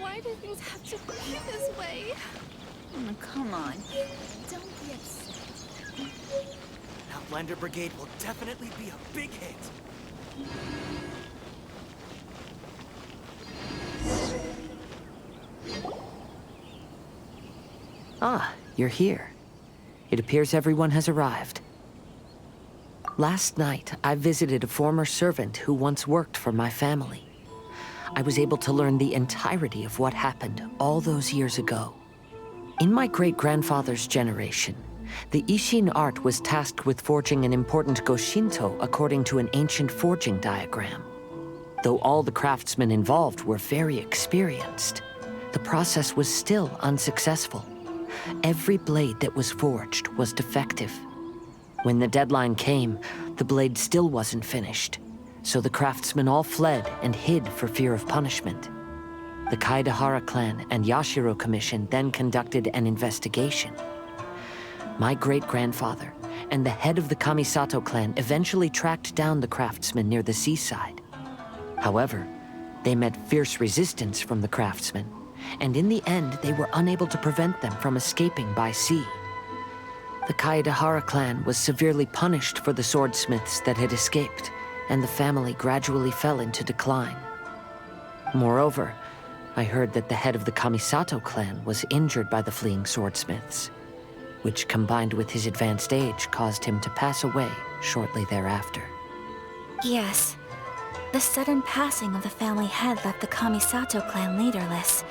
Why do things have to be this way? Oh, come on. Don't be upset. Outlander Brigade will definitely be a big hit. Ah, you're here. It appears everyone has arrived. Last night, I visited a former servant who once worked for my family. I was able to learn the entirety of what happened all those years ago. In my great-grandfather's generation, the Ishin art was tasked with forging an important Goshinto according to an ancient forging diagram. Though all the craftsmen involved were very experienced, the process was still unsuccessful. Every blade that was forged was defective. When the deadline came, the blade still wasn't finished, so the craftsmen all fled and hid for fear of punishment. The Kaedahara clan and Yashiro Commission then conducted an investigation. My great-grandfather and the head of the Kamisato clan eventually tracked down the craftsmen near the seaside. However, they met fierce resistance from the craftsmen, and in the end they were unable to prevent them from escaping by sea. The Kaedahara clan was severely punished for the swordsmiths that had escaped, and the family gradually fell into decline. Moreover, I heard that the head of the Kamisato clan was injured by the fleeing swordsmiths, which combined with his advanced age caused him to pass away shortly thereafter. Yes. The sudden passing of the family head left the Kamisato clan leaderless.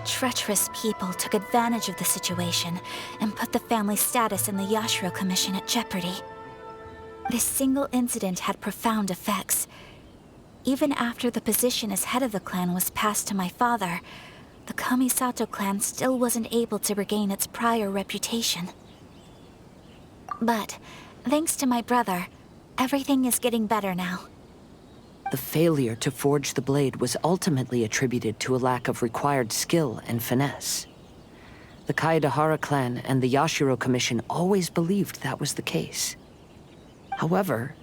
Treacherous people took advantage of the situation and put the family's status in the Yashiro Commission at jeopardy. This single incident had profound effects. Even after the position as head of the clan was passed to my father, the Kamisato clan still wasn't able to regain its prior reputation. But, thanks to my brother, everything is getting better now. The failure to forge the blade was ultimately attributed to a lack of required skill and finesse. The Kaedahara clan and the Yashiro Commission always believed that was the case. However,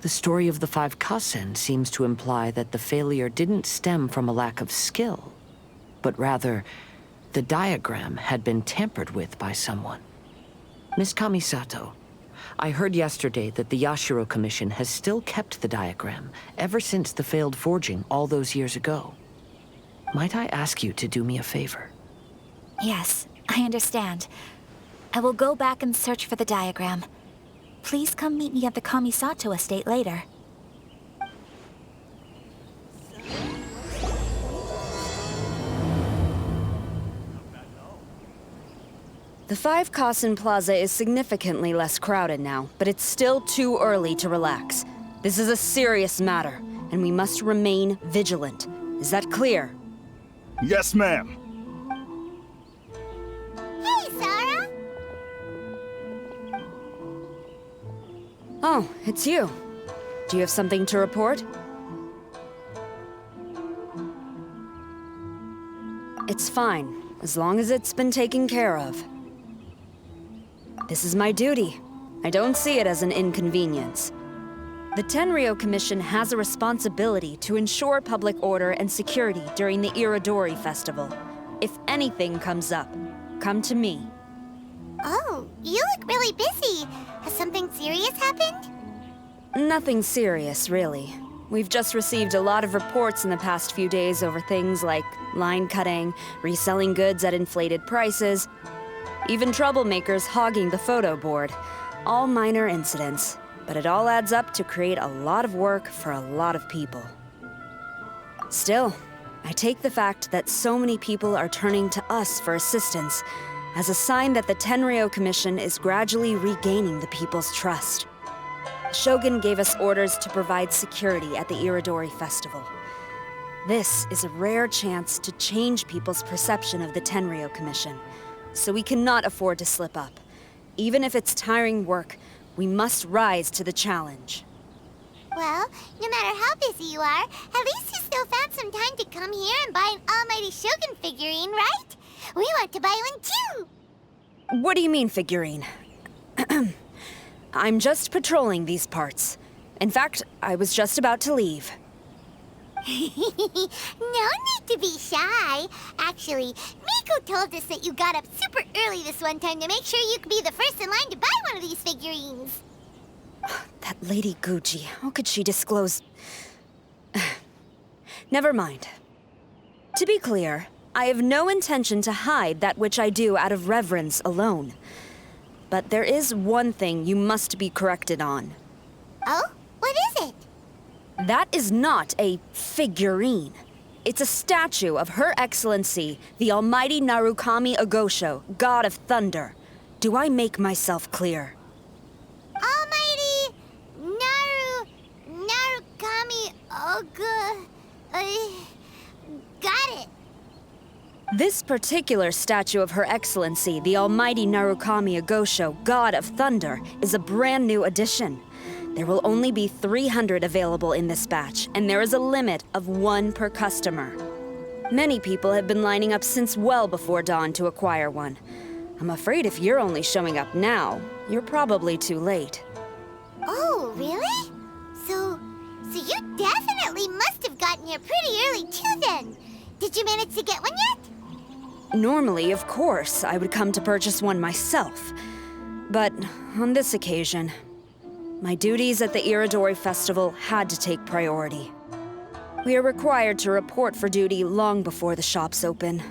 the story of the 5 Kasen seems to imply that the failure didn't stem from a lack of skill, but rather, the diagram had been tampered with by someone. Miss Kamisato, I heard yesterday that the Yashiro Commission has still kept the diagram ever since the failed forging all those years ago. Might I ask you to do me a favor? Yes, I understand. I will go back and search for the diagram. Please come meet me at the Kamisato estate later. The 5 Kasen Plaza is significantly less crowded now, but it's still too early to relax. This is a serious matter, and we must remain vigilant. Is that clear? Yes, ma'am. Hey, Sarah! Oh, it's you. Do you have something to report? It's fine, as long as it's been taken care of. This is my duty. I don't see it as an inconvenience. The Tenryou Commission has a responsibility to ensure public order and security during the Irodori Festival. If anything comes up, come to me. Oh, you look really busy. Has something serious happened? Nothing serious, really. We've just received a lot of reports in the past few days over things like line cutting, reselling goods at inflated prices, even troublemakers hogging the photo board. All minor incidents, but it all adds up to create a lot of work for a lot of people. Still, I take the fact that so many people are turning to us for assistance as a sign that the Tenryou Commission is gradually regaining the people's trust. Shogun gave us orders to provide security at the Irodori Festival. This is a rare chance to change people's perception of the Tenryou Commission, so we cannot afford to slip up. Even if it's tiring work, we must rise to the challenge. Well, no matter how busy you are, at least you still found some time to come here and buy an Almighty Shogun figurine, right? We want to buy one too! What do you mean, figurine? I'm just patrolling these parts. In fact, I was just about to leave. No need to be shy. Actually, Miko told us that you got up super early this one time to make sure you could be the first in line to buy one of these figurines. That Lady Gucci, how could she disclose... Never mind. To be clear, I have no intention to hide that which I do out of reverence alone. But there is one thing you must be corrected on. Oh? What is it? That is not a figurine. It's a statue of Her Excellency, the Almighty Narukami Agosho, God of Thunder. Do I make myself clear? Almighty Narukami Oga... got it. This particular statue of Her Excellency, the Almighty Narukami Agosho, God of Thunder, is a brand new addition. There will only be 300 available in this batch, and there is a limit of 1 per customer. Many people have been lining up since well before dawn to acquire one. I'm afraid if you're only showing up now, you're probably too late. Oh, really? So you definitely must have gotten here pretty early too then. Did you manage to get one yet? Normally, of course, I would come to purchase one myself. But on this occasion, my duties at the Iridori Festival had to take priority. We are required to report for duty long before the shops open.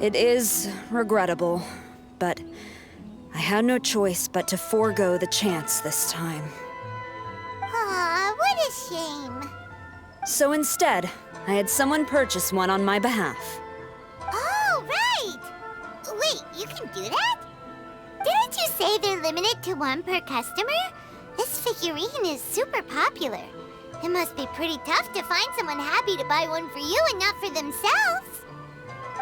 It is regrettable, but I had no choice but to forego the chance this time. Aw, what a shame. So instead, I had someone purchase one on my behalf. Oh, right! Wait, you can do that? Didn't you say they're limited to 1 per customer? This figurine is super popular. It must be pretty tough to find someone happy to buy one for you and not for themselves.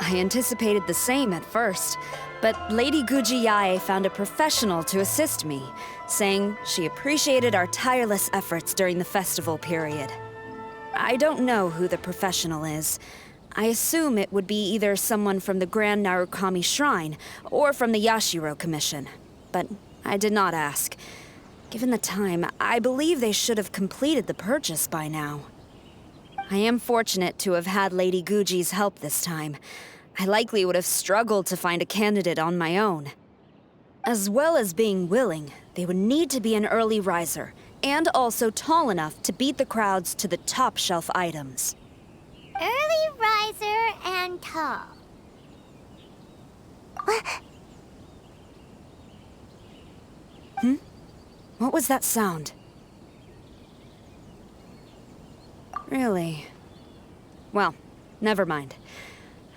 I anticipated the same at first, but Lady Gujiyae found a professional to assist me, saying she appreciated our tireless efforts during the festival period. I don't know who the professional is. I assume it would be either someone from the Grand Narukami Shrine or from the Yashiro Commission, but I did not ask. Given the time, I believe they should have completed the purchase by now. I am fortunate to have had Lady Guji's help this time. I likely would have struggled to find a candidate on my own. As well as being willing, they would need to be an early riser, and also tall enough to beat the crowds to the top shelf items. Early riser and tall. What was that sound? Really? Well, never mind.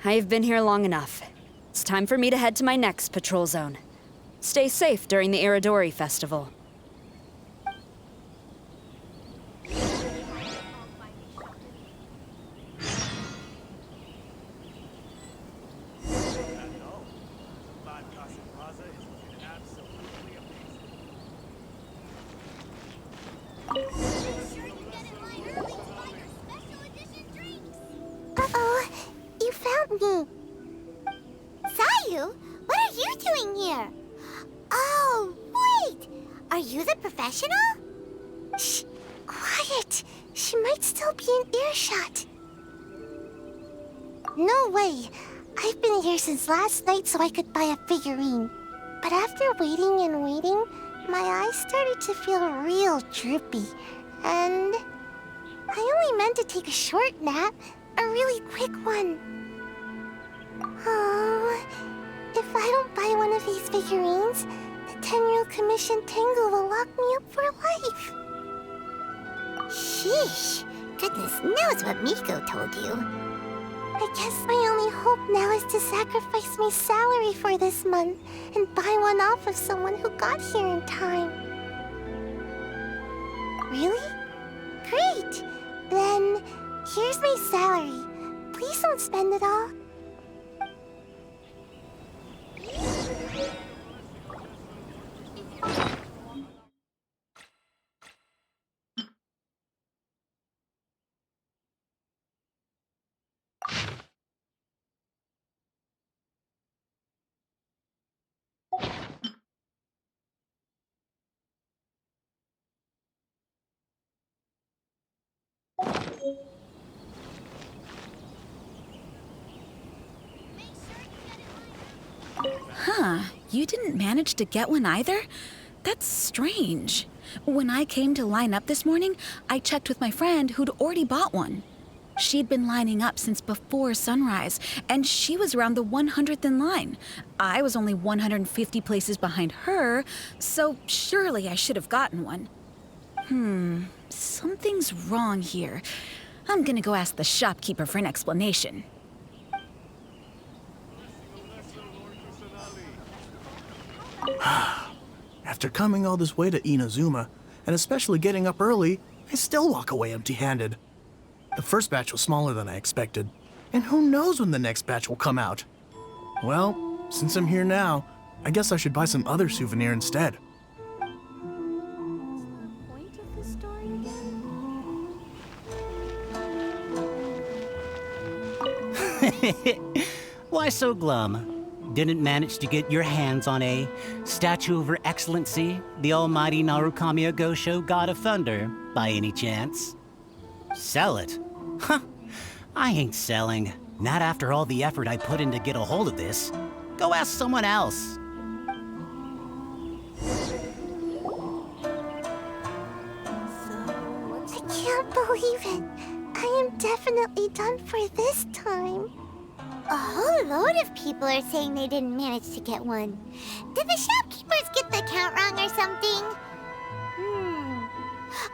I've been here long enough. It's time for me to head to my next patrol zone. Stay safe during the Iridori Festival. Uh-oh, you found me. Sayu, what are you doing here? Oh, wait! Are you the professional? Shh, quiet. She might still be in earshot. No way. I've been here since last night so I could buy a figurine. But after waiting and waiting, my eyes started to feel real droopy. And I only meant to take a short nap, a really quick one. Oh, if I don't buy one of these figurines, the 10-year-old commission Tengu will lock me up for life. Sheesh, goodness knows what Miko told you. I guess my only hope now is to sacrifice my salary for this month and buy one off of someone who got here in time. Really? Great! Then, here's my salary. Please don't spend it all. You didn't manage to get one either? That's strange. When I came to line up this morning, I checked with my friend who'd already bought one. She'd been lining up since before sunrise, and she was around the 100th in line. I was only 150 places behind her, so surely I should have gotten one. Something's wrong here. I'm gonna go ask the shopkeeper for an explanation. After coming all this way to Inazuma, and especially getting up early, I still walk away empty-handed. The first batch was smaller than I expected, and who knows when the next batch will come out. Well, since I'm here now, I guess I should buy some other souvenir instead. Point of the story again? Why so glum? Didn't manage to get your hands on a statue of Her Excellency, the almighty Narukami Agosho, God of Thunder, by any chance? Sell it? Huh. I ain't selling. Not after all the effort I put in to get a hold of this. Go ask someone else. I can't believe it. I am definitely done for this time. A whole load of people are saying they didn't manage to get one. Did the shopkeepers get the count wrong or something?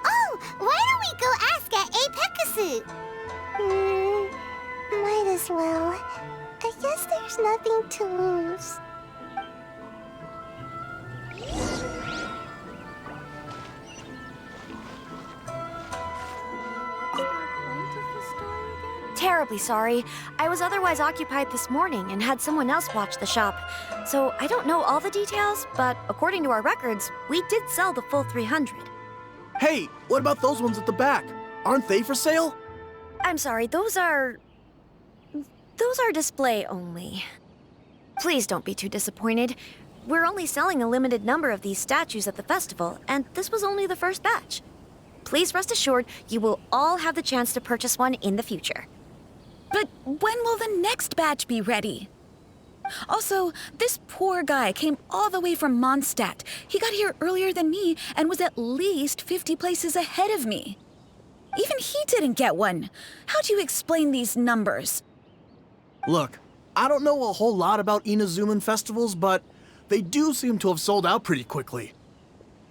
Oh, why don't we go ask at Apekasu? Might as well. I guess there's nothing to lose. Terribly sorry. I was otherwise occupied this morning and had someone else watch the shop. So I don't know all the details, but according to our records, we did sell the full 300. Hey, what about those ones at the back? Aren't they for sale? I'm sorry, those are display only. Please don't be too disappointed. We're only selling a limited number of these statues at the festival, and this was only the first batch. Please rest assured, you will all have the chance to purchase one in the future. But when will the next batch be ready? Also, this poor guy came all the way from Mondstadt. He got here earlier than me and was at least 50 places ahead of me. Even he didn't get one. How do you explain these numbers? Look, I don't know a whole lot about Inazuman festivals, but they do seem to have sold out pretty quickly.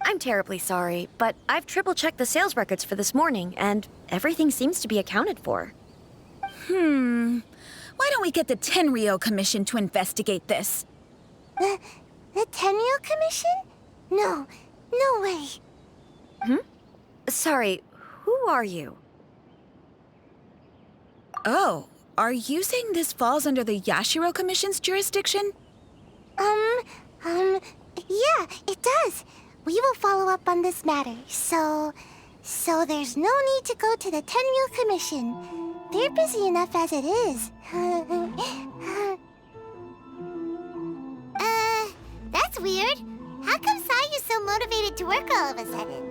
I'm terribly sorry, but I've triple-checked the sales records for this morning, and everything seems to be accounted for. Why don't we get the Tenryo Commission to investigate this? The Tenryo Commission? No way. Sorry, who are you? Oh, are you saying this falls under the Yashiro Commission's jurisdiction? Yeah, it does. We will follow up on this matter, so there's no need to go to the Tenryo Commission. They're busy enough as it is. That's weird. How come Sayu's so motivated to work all of a sudden?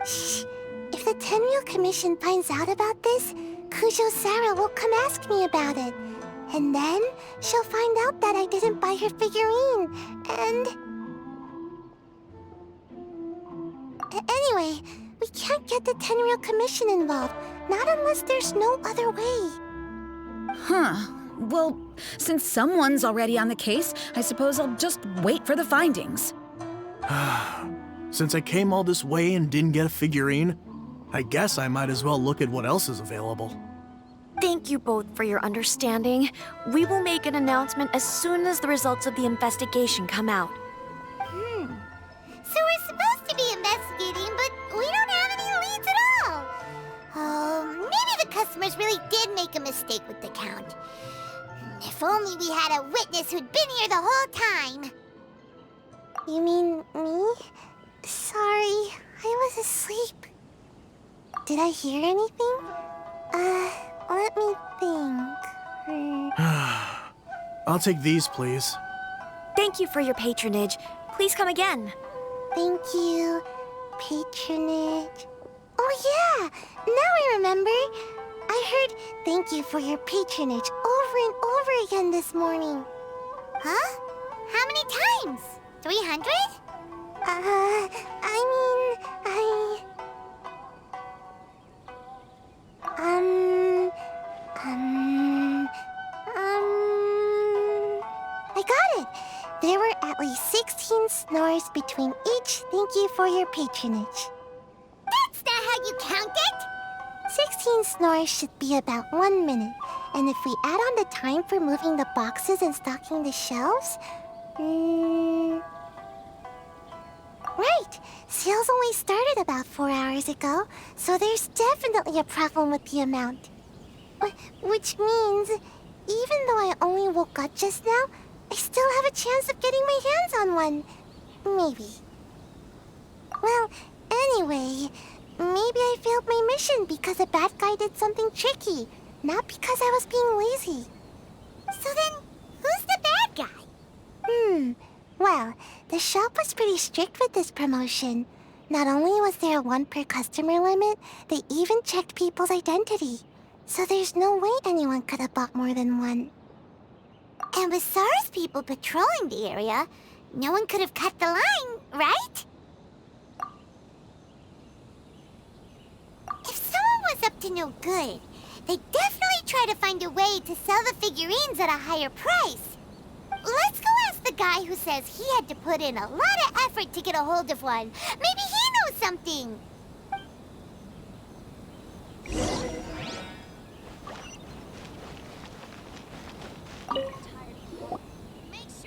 Shh. If the Tenryo Commission finds out about this, Kujo Sarah will come ask me about it. And then she'll find out that I didn't buy her figurine, and... Anyway, we can't get the Tenryo Commission involved, not unless there's no other way. Well, since someone's already on the case, I suppose I'll just wait for the findings. Since I came all this way and didn't get a figurine, I guess I might as well look at what else is available. Thank you both for your understanding. We will make an announcement as soon as the results of the investigation come out. So we're supposed to be investigating, but we don't have any leads at all. Oh, maybe the customers really did make a mistake with the count. If only we had a witness who'd been here the whole time. You mean me? Sorry, I was asleep. Did I hear anything? Let me think. I'll take these, please. Thank you for your patronage. Please come again. Thank you. Patronage. Oh yeah, now I remember. I heard thank you for your patronage over and over again this morning. Huh? How many times? 300? I mean, I got it. There were at least 16 snores between each thank you for your patronage. That's not how you count it! 16 snores should be about 1 minute. And if we add on the time for moving the boxes and stocking the shelves... Right! Sales only started about 4 hours ago, so there's definitely a problem with the amount. Which means, even though I only woke up just now, I still have a chance of getting my hands on one. Maybe. Well, anyway, maybe I failed my mission because a bad guy did something tricky, not because I was being lazy. So then, who's the bad guy? Well, the shop was pretty strict with this promotion. Not only was there a 1 per customer limit, they even checked people's identity. So there's no way anyone could have bought more than one. And with SARS people patrolling the area, no one could have cut the line, right? If someone was up to no good, they'd definitely try to find a way to sell the figurines at a higher price. Let's go ask the guy who says he had to put in a lot of effort to get a hold of one. Maybe he knows something.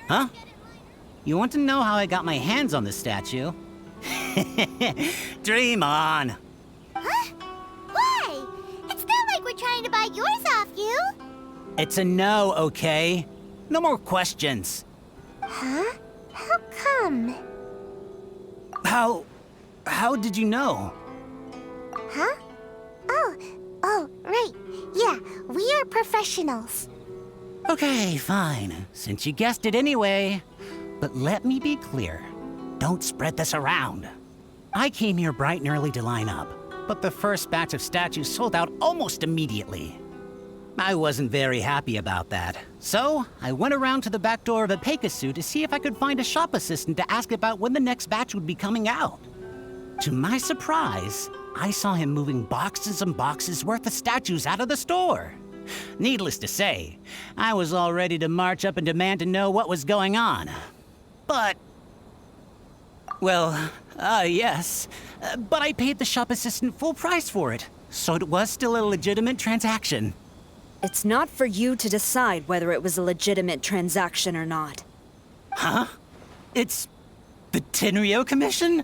Huh? You want to know how I got my hands on the statue? Dream on! Huh? Why? It's not like we're trying to buy yours off you. It's a no, okay? No more questions. Huh? How come? How did you know? Huh? Oh, right. Yeah, we are professionals. Okay, fine. Since you guessed it anyway. But let me be clear. Don't spread this around. I came here bright and early to line up, but the first batch of statues sold out almost immediately. I wasn't very happy about that. So, I went around to the back door of a Pegasus to see if I could find a shop assistant to ask about when the next batch would be coming out. To my surprise, I saw him moving boxes and boxes worth of statues out of the store. Needless to say, I was all ready to march up and demand to know what was going on. But... well, yes. But I paid the shop assistant full price for it, so it was still a legitimate transaction. It's not for you to decide whether it was a legitimate transaction or not. Huh? It's the Tenryo Commission?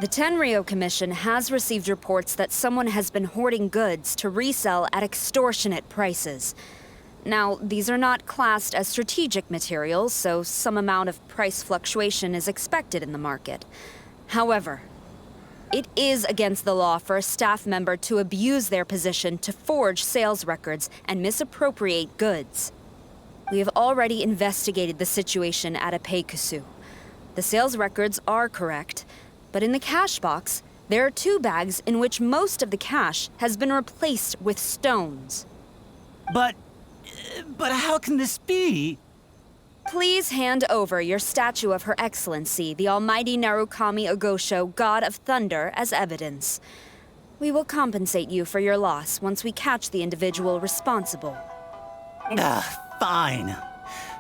The Tenryo Commission has received reports that someone has been hoarding goods to resell at extortionate prices. Now, these are not classed as strategic materials, so some amount of price fluctuation is expected in the market. However, it is against the law for a staff member to abuse their position to forge sales records and misappropriate goods. We have already investigated the situation at Apeikusu. The sales records are correct, but in the cash box, there are 2 bags in which most of the cash has been replaced with stones. But how can this be? Please hand over your statue of Her Excellency, the Almighty Narukami Ogosho, God of Thunder, as evidence. We will compensate you for your loss once we catch the individual responsible. Fine.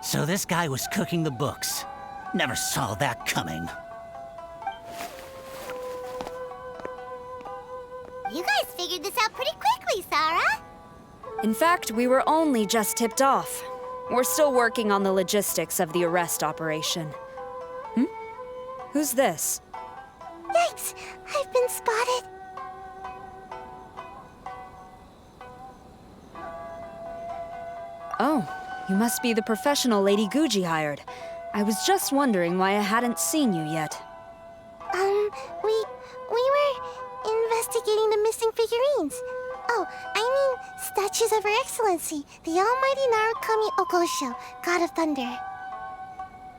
So this guy was cooking the books. Never saw that coming. You guys figured this out pretty quickly, Sarah. In fact, we were only just tipped off. We're still working on the logistics of the arrest operation. Who's this? Yikes! I've been spotted. Oh, you must be the professional Lady Guji hired. I was just wondering why I hadn't seen you yet. We were investigating the missing figurines. Oh, I mean, statues of Her Excellency, the Almighty Narukami Ogosho, God of Thunder.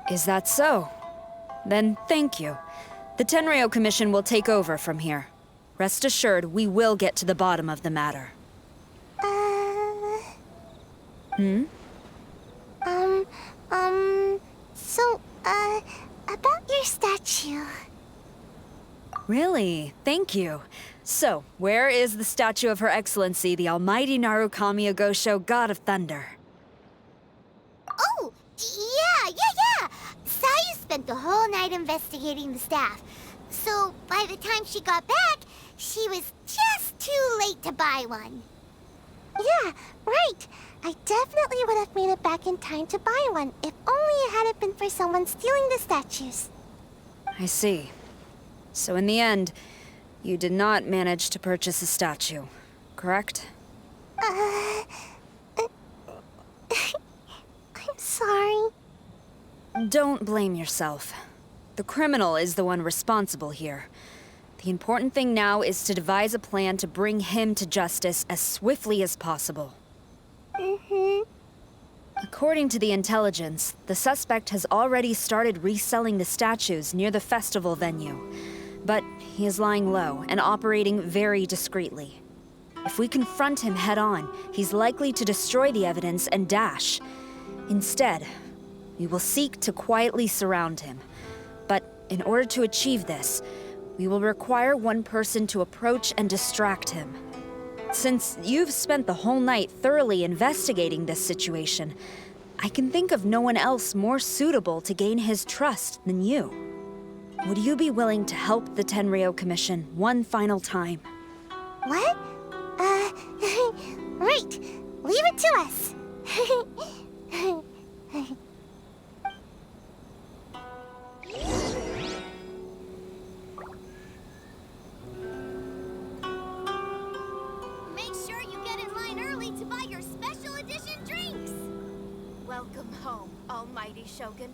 Is that so? Then thank you. The Tenryo Commission will take over from here. Rest assured, we will get to the bottom of the matter. So About your statue. Really? Thank you. So, where is the statue of Her Excellency, the Almighty Narukami Agosho, God of Thunder? Oh, yeah. Sayu spent the whole night investigating the staff. So, by the time she got back, she was just too late to buy one. Yeah, right. I definitely would have made it back in time to buy one, if only it hadn't been for someone stealing the statues. I see. So in the end, you did not manage to purchase a statue, correct? I'm sorry. Don't blame yourself. The criminal is the one responsible here. The important thing now is to devise a plan to bring him to justice as swiftly as possible. According to the intelligence, the suspect has already started reselling the statues near the festival venue. But he is lying low and operating very discreetly. If we confront him head-on, he's likely to destroy the evidence and dash. Instead, we will seek to quietly surround him. But in order to achieve this, we will require one person to approach and distract him. Since you've spent the whole night thoroughly investigating this situation, I can think of no one else more suitable to gain his trust than you. Would you be willing to help the Tenryou Commission one final time? What? Right. Leave it to us. Make sure you get in line early to buy your special edition drinks. Welcome home, Almighty Shogun.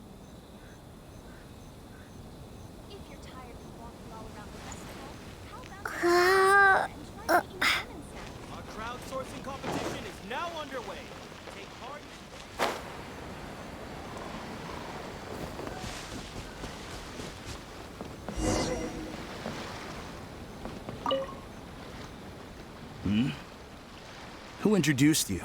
If you're tired of walking all around the festival, how about Our crowdsourcing competition is now underway. Take part. Who introduced you?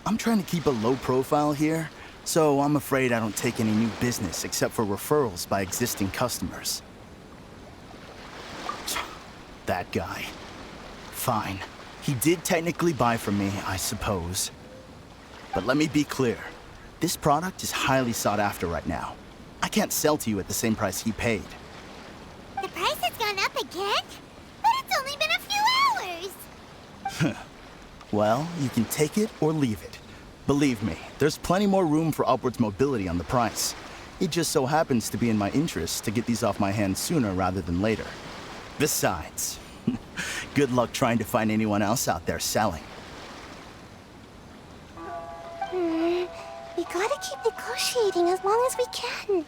I'm trying to keep a low profile here, so I'm afraid I don't take any new business except for referrals by existing customers. That guy. Fine. He did technically buy from me, I suppose. But let me be clear. This product is highly sought after right now. I can't sell to you at the same price he paid. The price has gone up again? But it's only been a few hours. Well, you can take it or leave it. Believe me, there's plenty more room for upwards mobility on the price. It just so happens to be in my interest to get these off my hands sooner rather than later. Besides, good luck trying to find anyone else out there selling. We gotta keep negotiating as long as we can.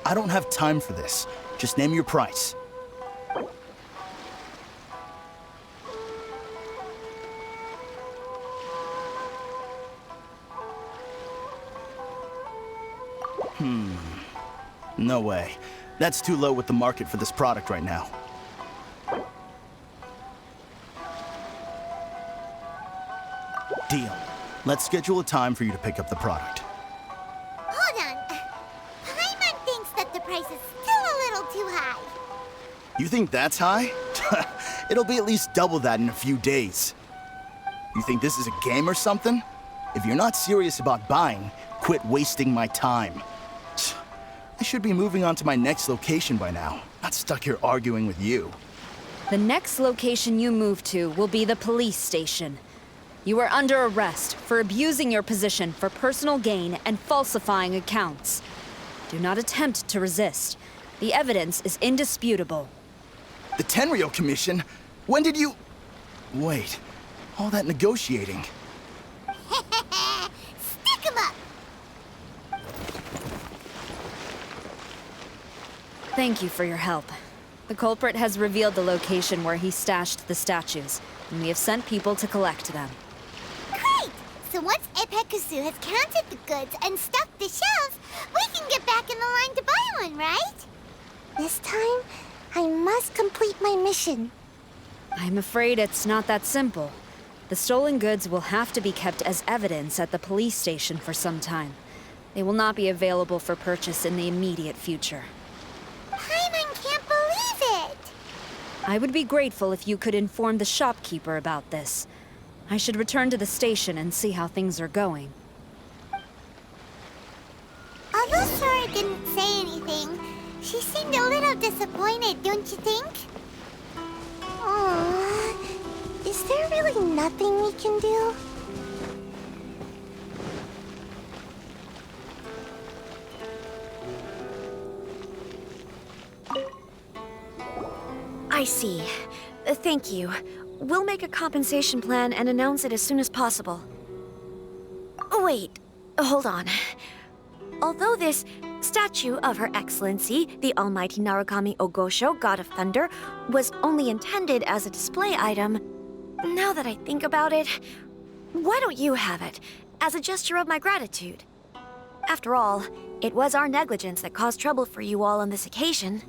I don't have time for this. Just name your price. No way. That's too low with the market for this product right now. Deal. Let's schedule a time for you to pick up the product. Hold on. Paimon thinks that the price is still a little too high. You think that's high? It'll be at least double that in a few days. You think this is a game or something? If you're not serious about buying, quit wasting my time. I should be moving on to my next location by now, not stuck here arguing with you. The next location you move to will be the police station. You are under arrest for abusing your position for personal gain and falsifying accounts. Do not attempt to resist. The evidence is indisputable. The Tenryou Commission? When did you... Wait, all that negotiating. Stick 'em up! Thank you for your help. The culprit has revealed the location where he stashed the statues, and we have sent people to collect them. Great! So once Epekusu has counted the goods and stocked the shelves, we can get back in the line to buy one, right? This time, I must complete my mission. I'm afraid it's not that simple. The stolen goods will have to be kept as evidence at the police station for some time. They will not be available for purchase in the immediate future. Paimon can't believe it! I would be grateful if you could inform the shopkeeper about this. I should return to the station and see how things are going. Although Sora didn't say anything, she seemed a little disappointed, don't you think? Aww. Is there really nothing we can do? I see. Thank you. We'll make a compensation plan and announce it as soon as possible. Wait, hold on. Although this statue of Her Excellency, the Almighty Narukami Ogosho, God of Thunder, was only intended as a display item, now that I think about it, why don't you have it, as a gesture of my gratitude? After all, it was our negligence that caused trouble for you all on this occasion.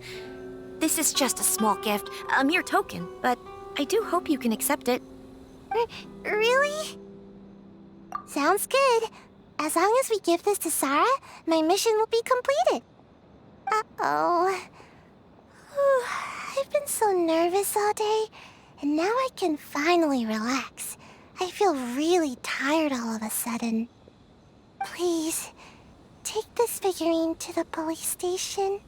This is just a small gift, a mere token, but I do hope you can accept it. Really? Sounds good. As long as we give this to Sarah, my mission will be completed. Uh-oh. I've been so nervous all day, and now I can finally relax. I feel really tired all of a sudden. Please, take this figurine to the police station.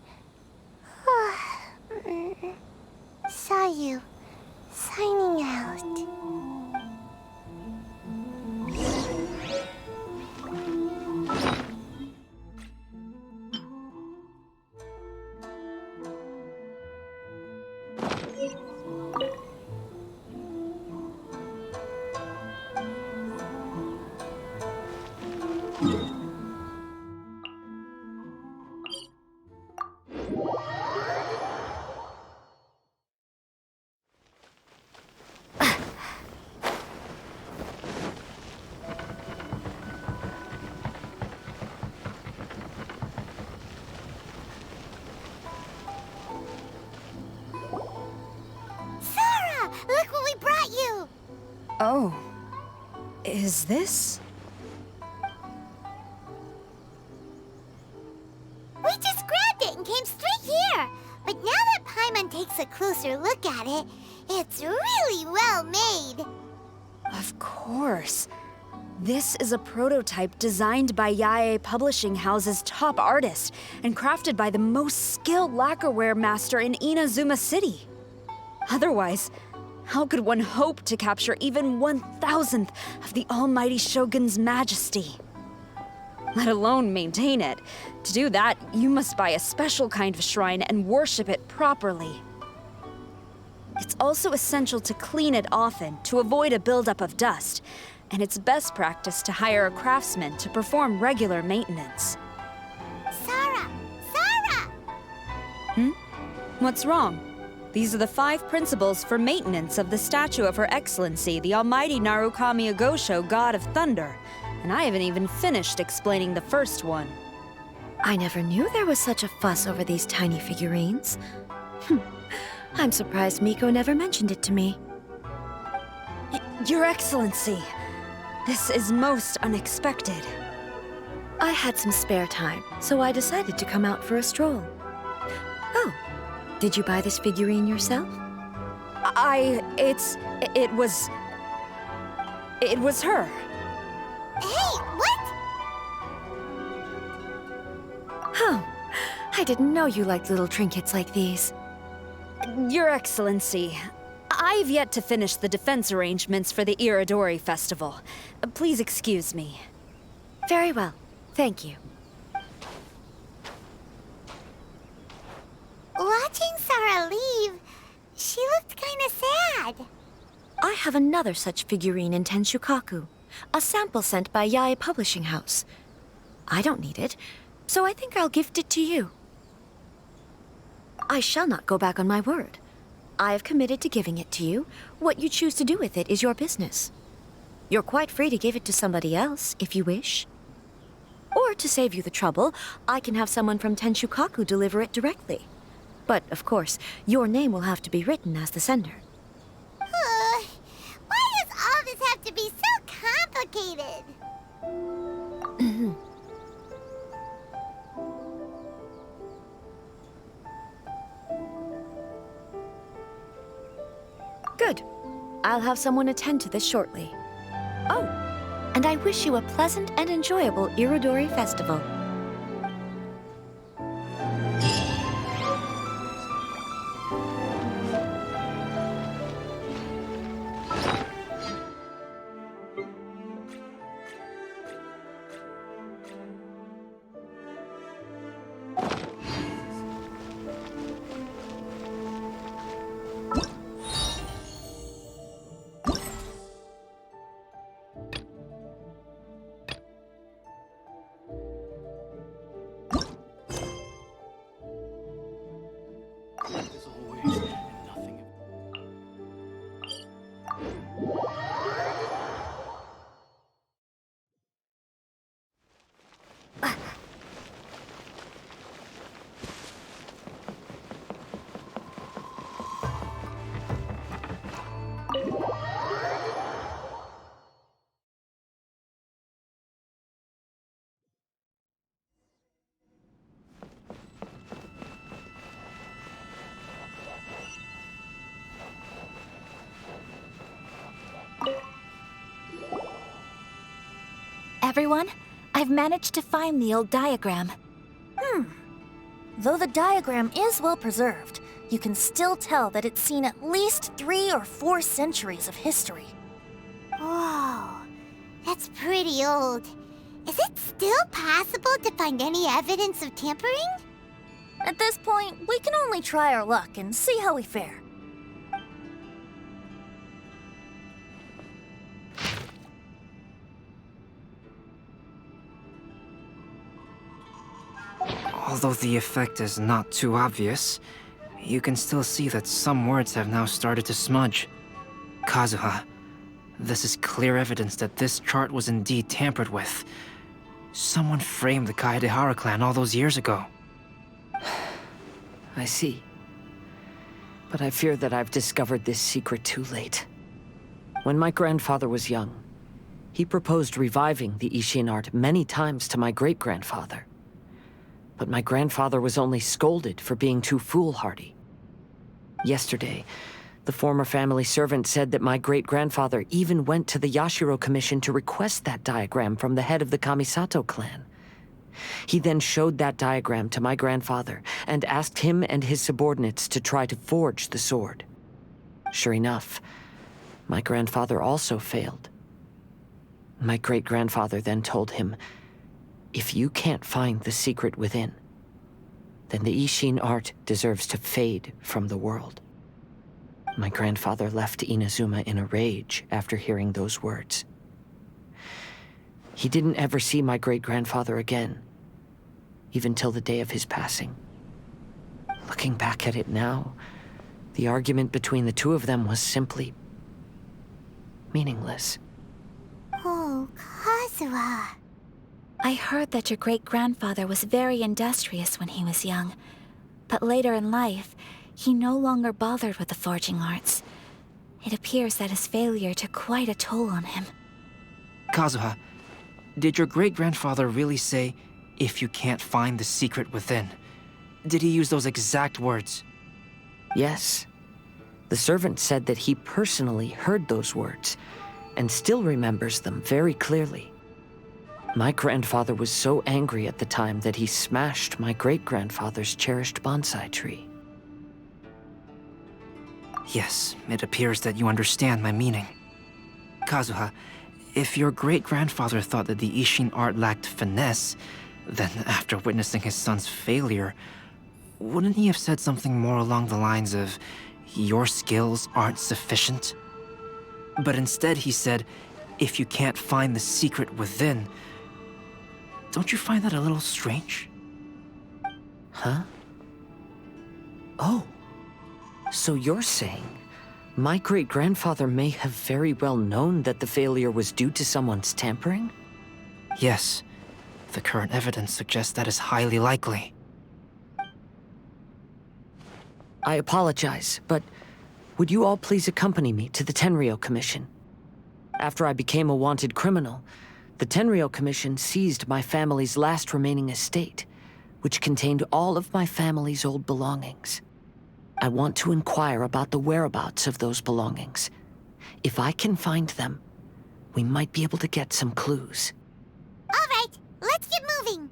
Sayu, signing out. Look what we brought you! Oh. Is this? We just grabbed it and came straight here. But now that Paimon takes a closer look at it, it's really well made. Of course. This is a prototype designed by Yae Publishing House's top artist and crafted by the most skilled lacquerware master in Inazuma City. Otherwise, how could one hope to capture even 1,000th of the Almighty Shogun's majesty? Let alone maintain it. To do that, you must buy a special kind of shrine and worship it properly. It's also essential to clean it often to avoid a buildup of dust, and it's best practice to hire a craftsman to perform regular maintenance. Sarah! Sarah! What's wrong? These are the 5 principles for maintenance of the statue of Her Excellency, the Almighty Narukami Ogosho, God of Thunder. And I haven't even finished explaining the first one. I never knew there was such a fuss over these tiny figurines. I'm surprised Miko never mentioned it to me. Your Excellency, this is most unexpected. I had some spare time, so I decided to come out for a stroll. Oh, did you buy this figurine yourself? It was her. Hey, what? Oh, I didn't know you liked little trinkets like these. Your Excellency, I've yet to finish the defense arrangements for the Iridori Festival. Please excuse me. Very well, thank you. Watching Sarah leave, she looked kinda sad. I have another such figurine in Tenshukaku, a sample sent by Yae Publishing House. I don't need it, so I think I'll gift it to you. I shall not go back on my word. I have committed to giving it to you. What you choose to do with it is your business. You're quite free to give it to somebody else, if you wish. Or to save you the trouble, I can have someone from Tenshukaku deliver it directly. But, of course, your name will have to be written as the sender. Why does all this have to complicated. Good. I'll have someone attend to this shortly. Oh, and I wish you a pleasant and enjoyable Irodori Festival. Everyone, I've managed to find the old diagram. Though the diagram is well preserved, you can still tell that it's seen at least 3 or 4 centuries of history. Whoa, that's pretty old. Is it still possible to find any evidence of tampering? At this point, we can only try our luck and see how we fare. Although the effect is not too obvious, you can still see that some words have now started to smudge. Kazuha, this is clear evidence that this chart was indeed tampered with. Someone framed the Kaedehara clan all those years ago. I see. But I fear that I've discovered this secret too late. When my grandfather was young, he proposed reviving the Ishin art many times to my great-grandfather. But my grandfather was only scolded for being too foolhardy. Yesterday, the former family servant said that my great-grandfather even went to the Yashiro Commission to request that diagram from the head of the Kamisato clan. He then showed that diagram to my grandfather and asked him and his subordinates to try to forge the sword. Sure enough, my grandfather also failed. My great-grandfather then told him, "If you can't find the secret within, then the Ishin art deserves to fade from the world." My grandfather left Inazuma in a rage after hearing those words. He didn't ever see my great-grandfather again, even till the day of his passing. Looking back at it now, the argument between the two of them was simply meaningless. Oh, Kazuha. I heard that your great-grandfather was very industrious when he was young, but later in life, he no longer bothered with the forging arts. It appears that his failure took quite a toll on him. Kazuha, did your great-grandfather really say, "If you can't find the secret within"? Did he use those exact words? Yes. The servant said that he personally heard those words, and still remembers them very clearly. My grandfather was so angry at the time that he smashed my great-grandfather's cherished bonsai tree. Yes, it appears that you understand my meaning. Kazuha, if your great-grandfather thought that the Ishin art lacked finesse, then after witnessing his son's failure, wouldn't he have said something more along the lines of, "Your skills aren't sufficient"? But instead he said, "If you can't find the secret within." Don't you find that a little strange? Huh? Oh. So you're saying my great-grandfather may have very well known that the failure was due to someone's tampering? Yes. The current evidence suggests that is highly likely. I apologize, but would you all please accompany me to the Tenryo Commission? After I became a wanted criminal, the Tenryou Commission seized my family's last remaining estate, which contained all of my family's old belongings. I want to inquire about the whereabouts of those belongings. If I can find them, we might be able to get some clues. All right, let's get moving.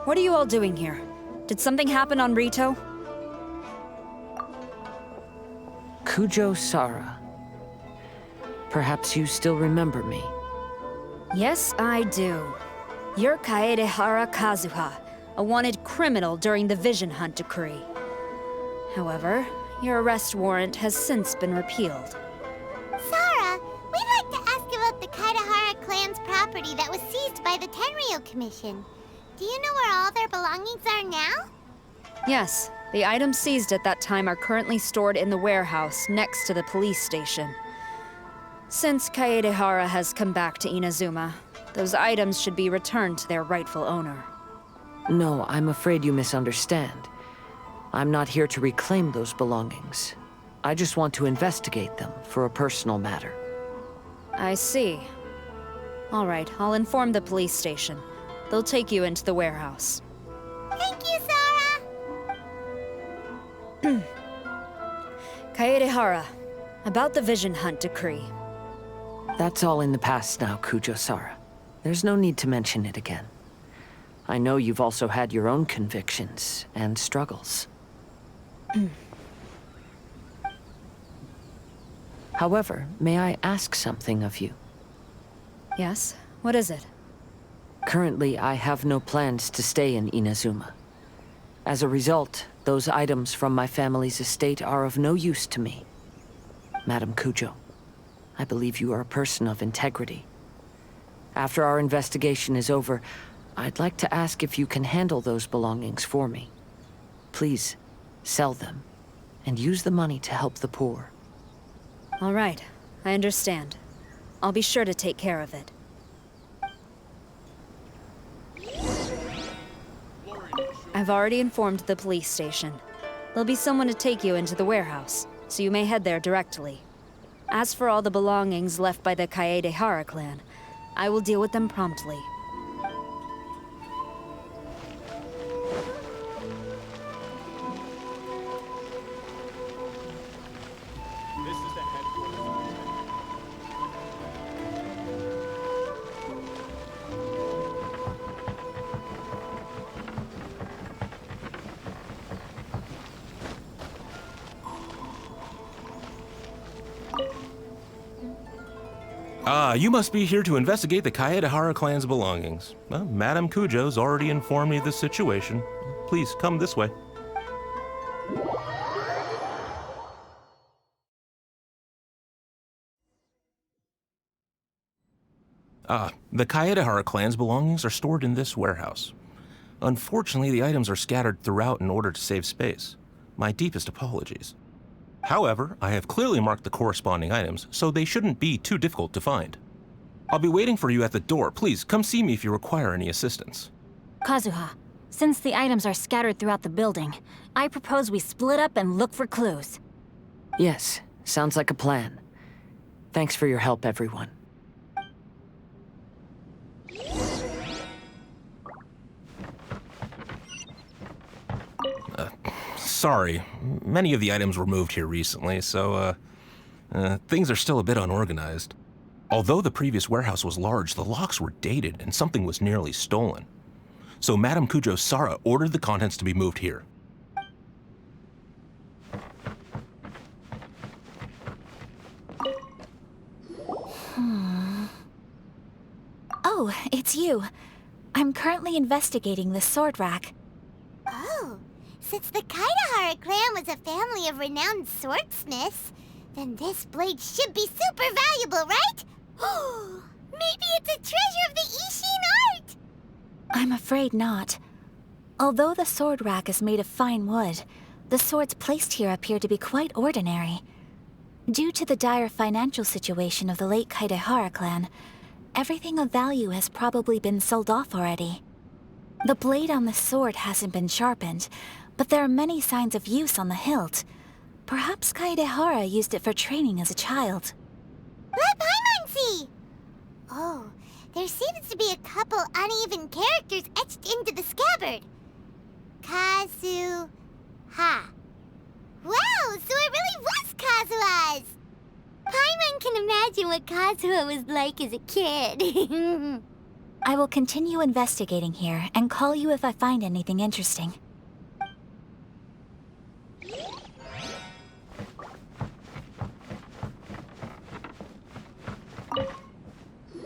What are you all doing here? Did something happen on Rito? Kujo Sara. Perhaps you still remember me. Yes, I do. You're Kaedehara Kazuha, a wanted criminal during the Vision Hunt decree. However, your arrest warrant has since been repealed. Sara, we'd like to ask about the Kaedehara clan's property that was seized by the Tenryou Commission. Do you know where all their belongings are now? Yes, the items seized at that time are currently stored in the warehouse next to the police station. Since Kaedehara has come back to Inazuma, those items should be returned to their rightful owner. No, I'm afraid you misunderstand. I'm not here to reclaim those belongings. I just want to investigate them for a personal matter. I see. All right, I'll inform the police station. They'll take you into the warehouse. Thank you, Sara! Kaedehara, about the Vision Hunt decree. That's all in the past now, Kujo Sara. There's no need to mention it again. I know you've also had your own convictions and struggles. However, may I ask something of you? Yes? What is it? Currently, I have no plans to stay in Inazuma. As a result, those items from my family's estate are of no use to me. Madam Kujo, I believe you are a person of integrity. After our investigation is over, I'd like to ask if you can handle those belongings for me. Please, sell them, and use the money to help the poor. All right, I understand. I'll be sure to take care of it. I've already informed the police station. There'll be someone to take you into the warehouse, so you may head there directly. As for all the belongings left by the Kaedehara clan, I will deal with them promptly. This is the headquarters. You must be here to investigate the Kaedehara clan's belongings. Well, Madame Kujo's already informed me of the situation. Please, come this way. The Kaedehara clan's belongings are stored in this warehouse. Unfortunately, the items are scattered throughout in order to save space. My deepest apologies. However, I have clearly marked the corresponding items, so they shouldn't be too difficult to find. I'll be waiting for you at the door. Please, come see me if you require any assistance. Kazuha, since the items are scattered throughout the building, I propose we split up and look for clues. Yes, sounds like a plan. Thanks for your help, everyone. Sorry, many of the items were moved here recently, so, things are still a bit unorganized. Although the previous warehouse was large, the locks were dated and something was nearly stolen. So Madame Kujo Sara ordered the contents to be moved here. Oh, it's you. I'm currently investigating the sword rack. Oh, since the Kaidahara clan was a family of renowned swordsmiths, then this blade should be super valuable, right? Maybe it's a treasure of the Ishin art! I'm afraid not. Although the sword rack is made of fine wood, the swords placed here appear to be quite ordinary. Due to the dire financial situation of the late Kaidahara clan, everything of value has probably been sold off already. The blade on the sword hasn't been sharpened, but there are many signs of use on the hilt. Perhaps Kaidahara used it for training as a child. Let Paimon see! Oh, there seems to be a couple uneven characters etched into the scabbard. Kazuha. Wow, so it really was Kazuha's! Paimon can imagine what Kazuha was like as a kid. I will continue investigating here and call you if I find anything interesting.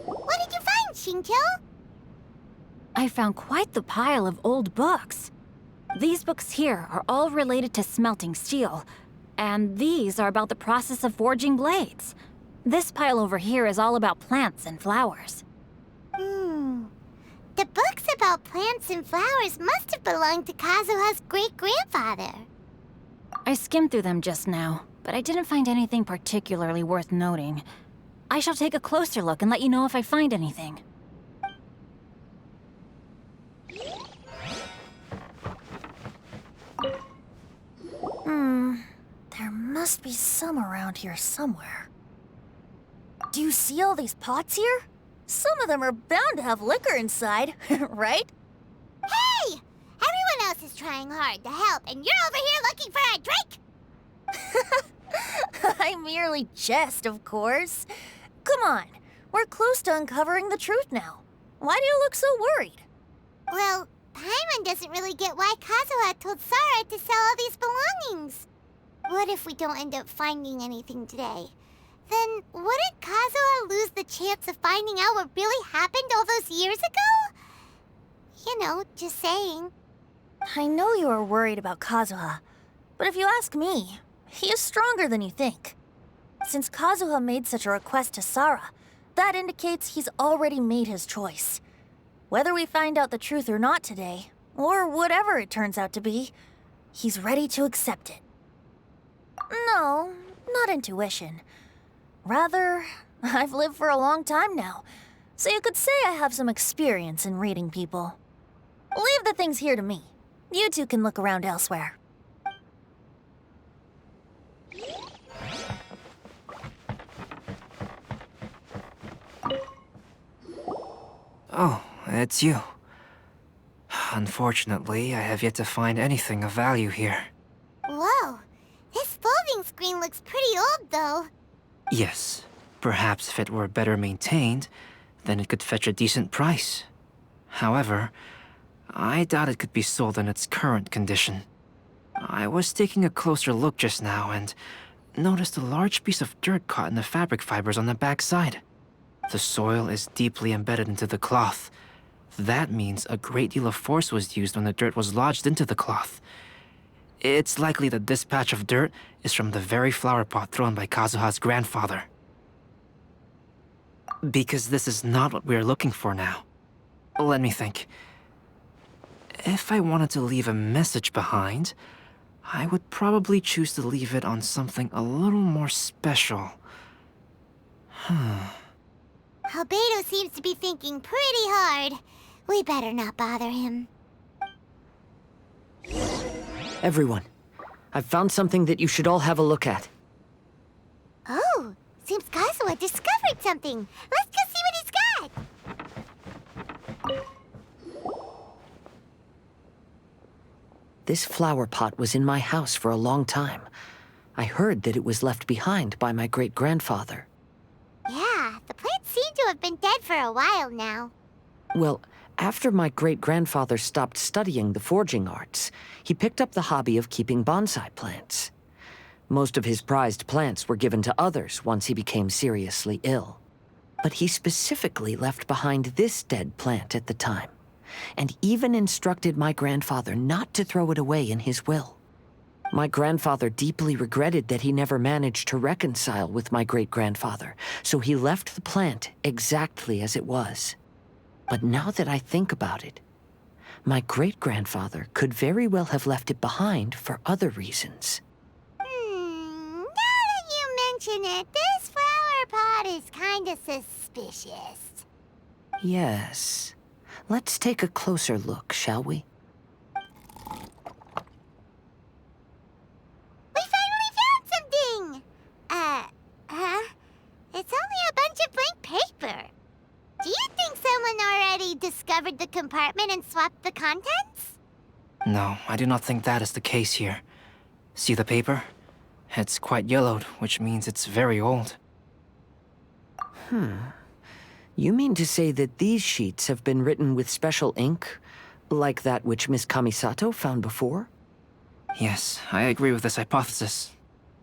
What did you find, Shincho? I found quite the pile of old books. These books here are all related to smelting steel, and these are about the process of forging blades. This pile over here is all about plants and flowers. The books about plants and flowers must have belonged to Kazuha's great-grandfather. I skimmed through them just now, but I didn't find anything particularly worth noting. I shall take a closer look and let you know if I find anything. There must be some around here somewhere. Do you see all these pots here? Some of them are bound to have liquor inside, right? Hey! Everyone else is trying hard to help, and you're over here looking for a drink! I merely jest, of course. Come on, we're close to uncovering the truth now. Why do you look so worried? Well, Paimon doesn't really get why Kazuha told Sarah to sell all these belongings. What if we don't end up finding anything today? Then wouldn't Kazuha lose the chance of finding out what really happened all those years ago? You know, just saying. I know you are worried about Kazuha, but if you ask me, he is stronger than you think. Since Kazuha made such a request to Sarah, that indicates he's already made his choice. Whether we find out the truth or not today, or whatever it turns out to be, he's ready to accept it. No, not intuition. Rather, I've lived for a long time now, so you could say I have some experience in reading people. Leave the things here to me. You two can look around elsewhere. Oh, it's you. Unfortunately, I have yet to find anything of value here. Whoa, this folding screen looks pretty old, though. Yes, perhaps if it were better maintained, then it could fetch a decent price. However, I doubt it could be sold in its current condition. I was taking a closer look just now and noticed a large piece of dirt caught in the fabric fibers on the back side. The soil is deeply embedded into the cloth. That means a great deal of force was used when the dirt was lodged into the cloth. It's likely that this patch of dirt is from the very flower pot thrown by Kazuha's grandfather. Because this is not what we're looking for now. Let me think. If I wanted to leave a message behind, I would probably choose to leave it on something a little more special. Albedo seems to be thinking pretty hard. We better not bother him. Everyone, I've found something that you should all have a look at. Oh, seems Kazuha discovered something. Let's go see what he's got. This flower pot was in my house for a long time. I heard that it was left behind by my great-grandfather. Yeah, the plants seem to have been dead for a while now. Well, after my great-grandfather stopped studying the forging arts, he picked up the hobby of keeping bonsai plants. Most of his prized plants were given to others once he became seriously ill. But he specifically left behind this dead plant at the time, and even instructed my grandfather not to throw it away in his will. My grandfather deeply regretted that he never managed to reconcile with my great-grandfather, so he left the plant exactly as it was. But now that I think about it, my great-grandfather could very well have left it behind for other reasons. Now that you mention it, this flower pot is kinda suspicious. Yes. Let's take a closer look, shall we? We finally found something! It's only a bunch of blank paper. Do you think someone already discovered the compartment and swapped the contents? No, I do not think that is the case here. See the paper? It's quite yellowed, which means it's very old. You mean to say that these sheets have been written with special ink, like that which Miss Kamisato found before? Yes, I agree with this hypothesis.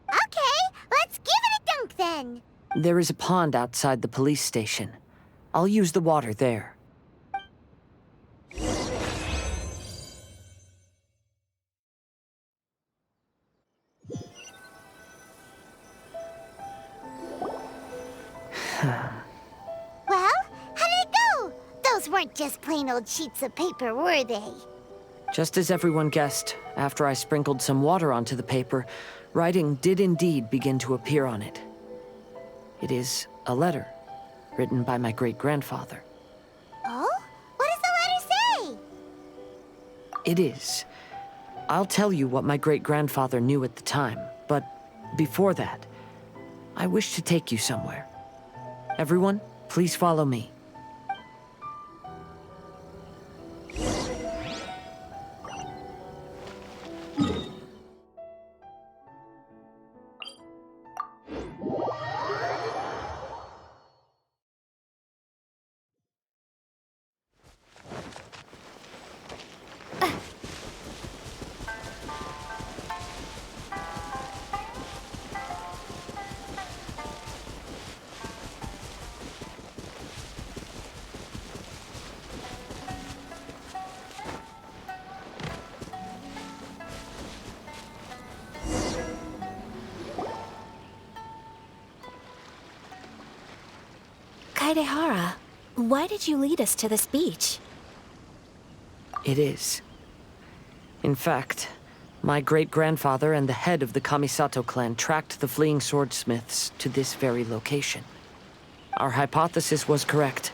Okay, let's give it a dunk then. There is a pond outside the police station. I'll use the water there. Well, how did it go? Those weren't just plain old sheets of paper, were they? Just as everyone guessed, after I sprinkled some water onto the paper, writing did indeed begin to appear on it. It is a letter, written by my great-grandfather. Oh? What does the letter say? It is. I'll tell you what my great-grandfather knew at the time, but before that, I wish to take you somewhere. Everyone, please follow me. Kaedehara, why did you lead us to this beach? It is. In fact, my great-grandfather and the head of the Kamisato clan tracked the fleeing swordsmiths to this very location. Our hypothesis was correct.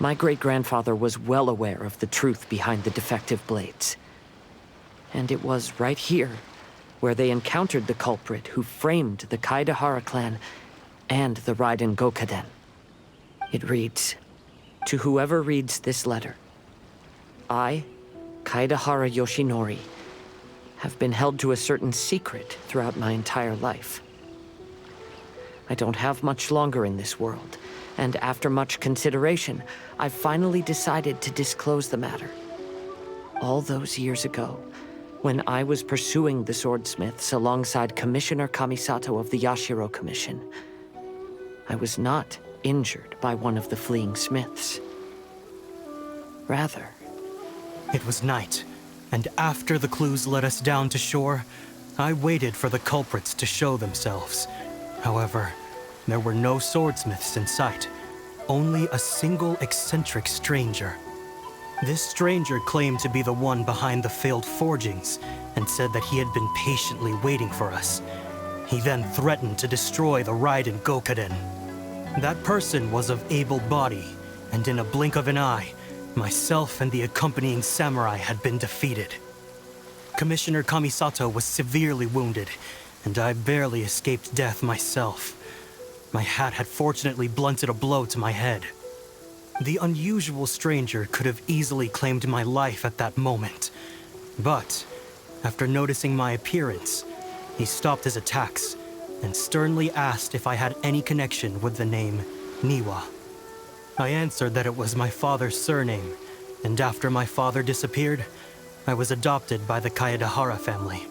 My great-grandfather was well aware of the truth behind the defective blades. And it was right here where they encountered the culprit who framed the Kaedehara clan and the Raiden Gokaden. It reads, "To whoever reads this letter, I, Kaedehara Yoshinori, have been held to a certain secret throughout my entire life. I don't have much longer in this world, and after much consideration, I finally decided to disclose the matter. All those years ago, when I was pursuing the swordsmiths alongside Commissioner Kamisato of the Yashiro Commission, I was not injured by one of the fleeing smiths. Rather, it was night, and after the clues led us down to shore, I waited for the culprits to show themselves. However, there were no swordsmiths in sight, only a single eccentric stranger. This stranger claimed to be the one behind the failed forgings, and said that he had been patiently waiting for us. He then threatened to destroy the Raiden Gokaden. That person was of able body, and in a blink of an eye, myself and the accompanying samurai had been defeated. Commissioner Kamisato was severely wounded, and I barely escaped death myself. My hat had fortunately blunted a blow to my head. The unusual stranger could have easily claimed my life at that moment. But, after noticing my appearance, he stopped his attacks and sternly asked if I had any connection with the name Niwa. I answered that it was my father's surname, and after my father disappeared, I was adopted by the Kaedehara family.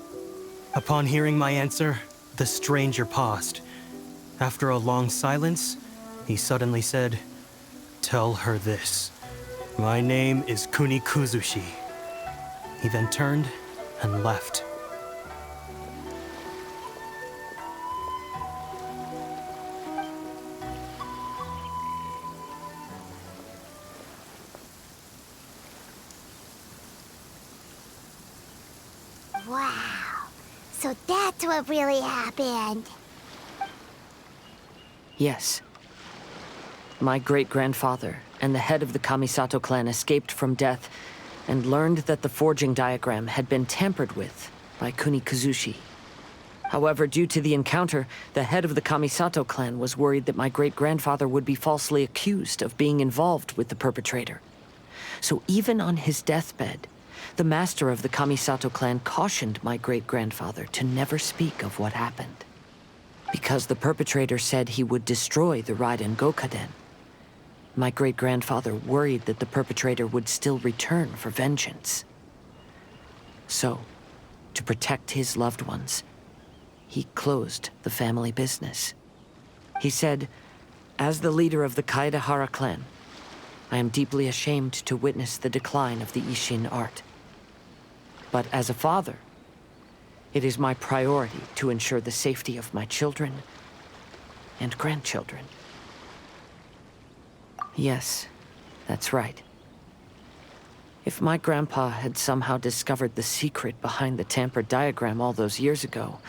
Upon hearing my answer, the stranger paused. After a long silence, he suddenly said, "Tell her this. My name is Kunikuzushi." He then turned and left. Wow. So that's what really happened. Yes. My great-grandfather and the head of the Kamisato clan escaped from death and learned that the forging diagram had been tampered with by Kunikuzushi. However, due to the encounter, the head of the Kamisato clan was worried that my great-grandfather would be falsely accused of being involved with the perpetrator. So even on his deathbed, the master of the Kamisato clan cautioned my great-grandfather to never speak of what happened. Because the perpetrator said he would destroy the Raiden Gokaden, my great-grandfather worried that the perpetrator would still return for vengeance. So, to protect his loved ones, he closed the family business. He said, "As the leader of the Kaedehara clan, I am deeply ashamed to witness the decline of the Ishin art. But as a father, it is my priority to ensure the safety of my children and grandchildren." Yes, that's right. If my grandpa had somehow discovered the secret behind the tampered diagram all those years ago,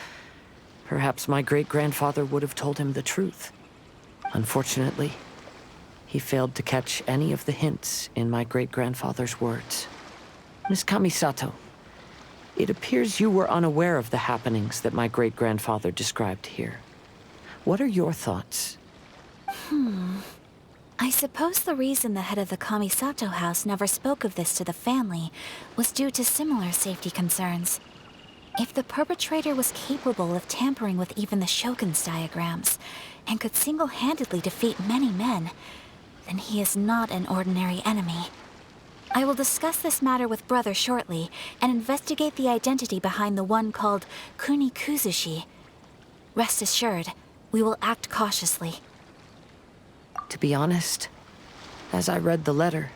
perhaps my great-grandfather would have told him the truth. Unfortunately, he failed to catch any of the hints in my great-grandfather's words. Miss Kamisato, it appears you were unaware of the happenings that my great-grandfather described here. What are your thoughts? I suppose the reason the head of the Kamisato house never spoke of this to the family was due to similar safety concerns. If the perpetrator was capable of tampering with even the Shogun's diagrams, and could single-handedly defeat many men, then he is not an ordinary enemy. I will discuss this matter with Brother shortly, and investigate the identity behind the one called Kunikuzushi. Rest assured, we will act cautiously. To be honest, as I read the letter,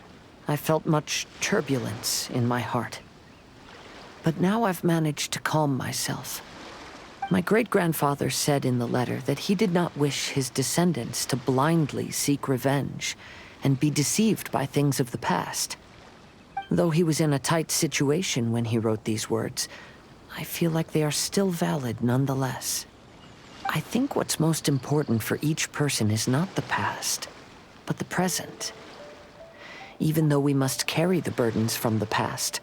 I felt much turbulence in my heart. But now I've managed to calm myself. My great-grandfather said in the letter that he did not wish his descendants to blindly seek revenge and be deceived by things of the past. Though he was in a tight situation when he wrote these words, I feel like they are still valid nonetheless. I think what's most important for each person is not the past, but the present. Even though we must carry the burdens from the past,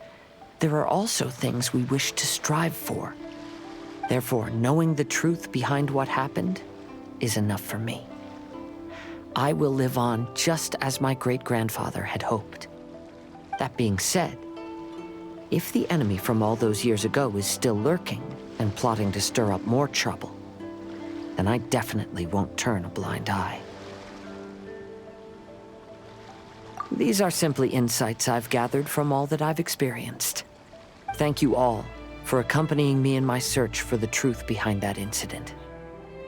there are also things we wish to strive for. Therefore, knowing the truth behind what happened is enough for me. I will live on just as my great-grandfather had hoped. That being said, if the enemy from all those years ago is still lurking and plotting to stir up more trouble, then I definitely won't turn a blind eye. These are simply insights I've gathered from all that I've experienced. Thank you all for accompanying me in my search for the truth behind that incident.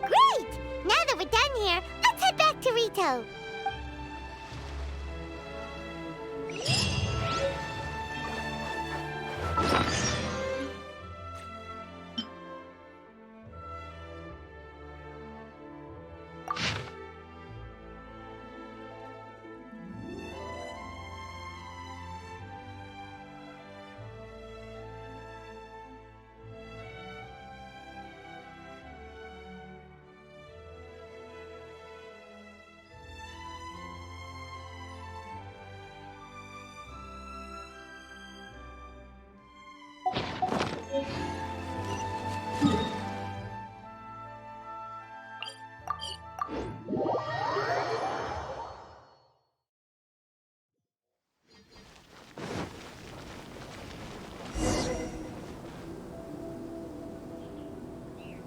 Great! Now that we're done here, let's head back to Rito.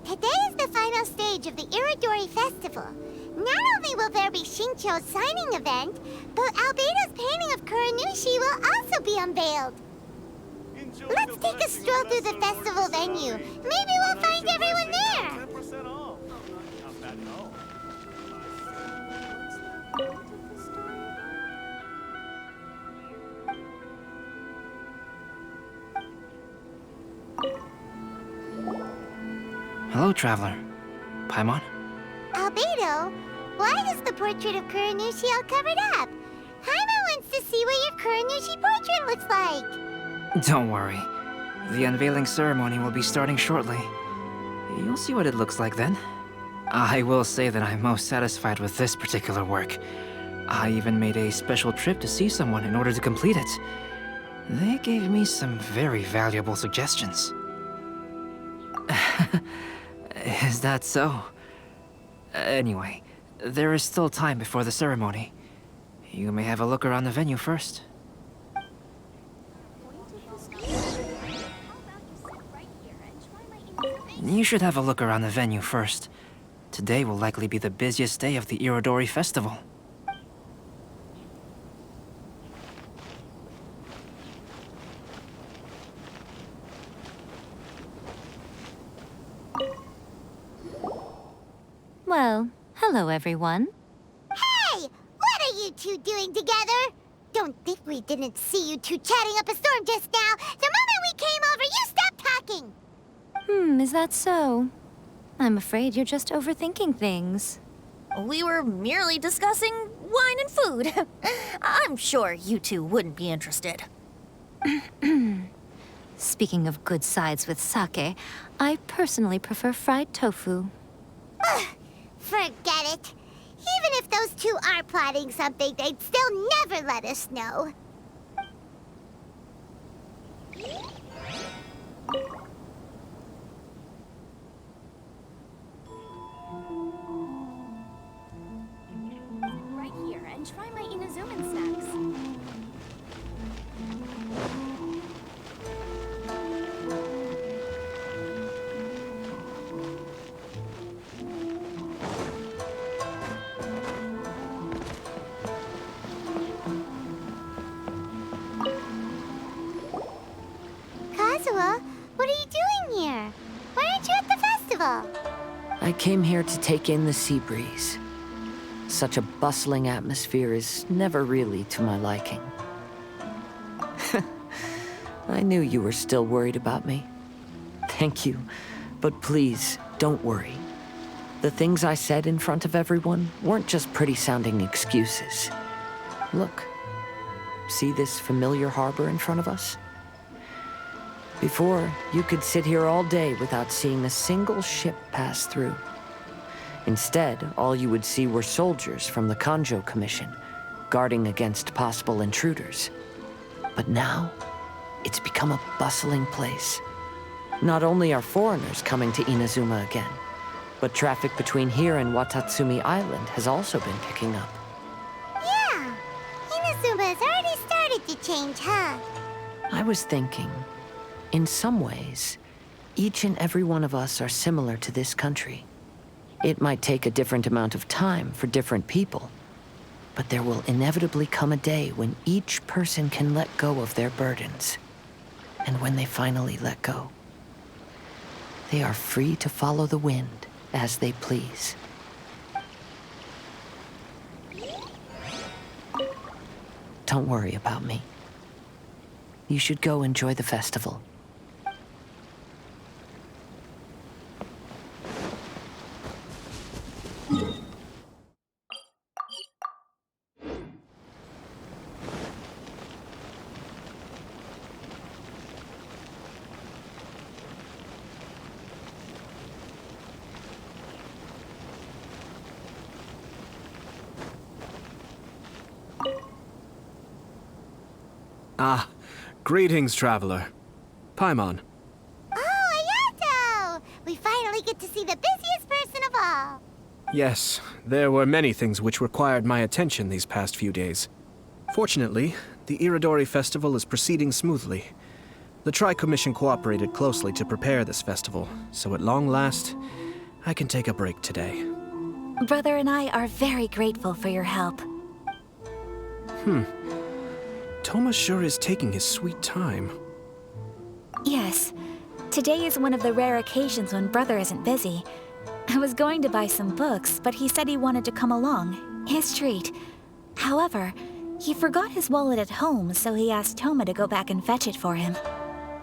Today is the final stage of the Iridori Festival. Not only will there be Shincho's signing event, but Albedo's painting of Kuranushi will also be unveiled. Let's take a stroll through the festival venue. Maybe we'll find everyone there. 10% off. Not bad at all. Hello, traveler. Paimon? Albedo, why is the portrait of Kuranushi all covered up? Paimon wants to see what your Kuranushi portrait looks like. Don't worry. The unveiling ceremony will be starting shortly. You'll see what it looks like then. I will say that I'm most satisfied with this particular work. I even made a special trip to see someone in order to complete it. They gave me some very valuable suggestions. Is that so? Anyway, there is still time before the ceremony. You may have a look around the venue first. You should have a look around the venue first. Today will likely be the busiest day of the Irodori Festival. Well, hello everyone. Hey! What are you two doing together? Don't think we didn't see you two chatting up a storm just now. The moment we came over, you stopped talking. Is that so? I'm afraid you're just overthinking things. We were merely discussing wine and food. I'm sure you two wouldn't be interested. Speaking of good sides with sake, I personally prefer fried tofu. Forget it. Even if those two are plotting something, they'd still never let us know. Right here, and try my Inazuman snacks. Kazuha, what are you doing here? Why aren't you at the festival? I came here to take in the sea breeze. Such a bustling atmosphere is never really to my liking. I knew you were still worried about me. Thank you, but please, don't worry. The things I said in front of everyone weren't just pretty-sounding excuses. Look, see this familiar harbor in front of us? Before, you could sit here all day without seeing a single ship pass through. Instead, all you would see were soldiers from the Kanjo Commission, guarding against possible intruders. But now, it's become a bustling place. Not only are foreigners coming to Inazuma again, but traffic between here and Watatsumi Island has also been picking up. Yeah, Inazuma has already started to change, huh? I was thinking, in some ways, each and every one of us are similar to this country. It might take a different amount of time for different people, but there will inevitably come a day when each person can let go of their burdens. And when they finally let go, they are free to follow the wind as they please. Don't worry about me. You should go enjoy the festival. Ah, greetings, traveler. Paimon. Oh, Ayato! We finally get to see the busiest person of all. Yes, there were many things which required my attention these past few days. Fortunately, the Irodori Festival is proceeding smoothly. The Tri-Commission cooperated closely to prepare this festival, so at long last, I can take a break today. Brother and I are very grateful for your help. Toma sure is taking his sweet time. Yes. Today is one of the rare occasions when Brother isn't busy. I was going to buy some books, but he said he wanted to come along. His treat. However, he forgot his wallet at home, so he asked Toma to go back and fetch it for him.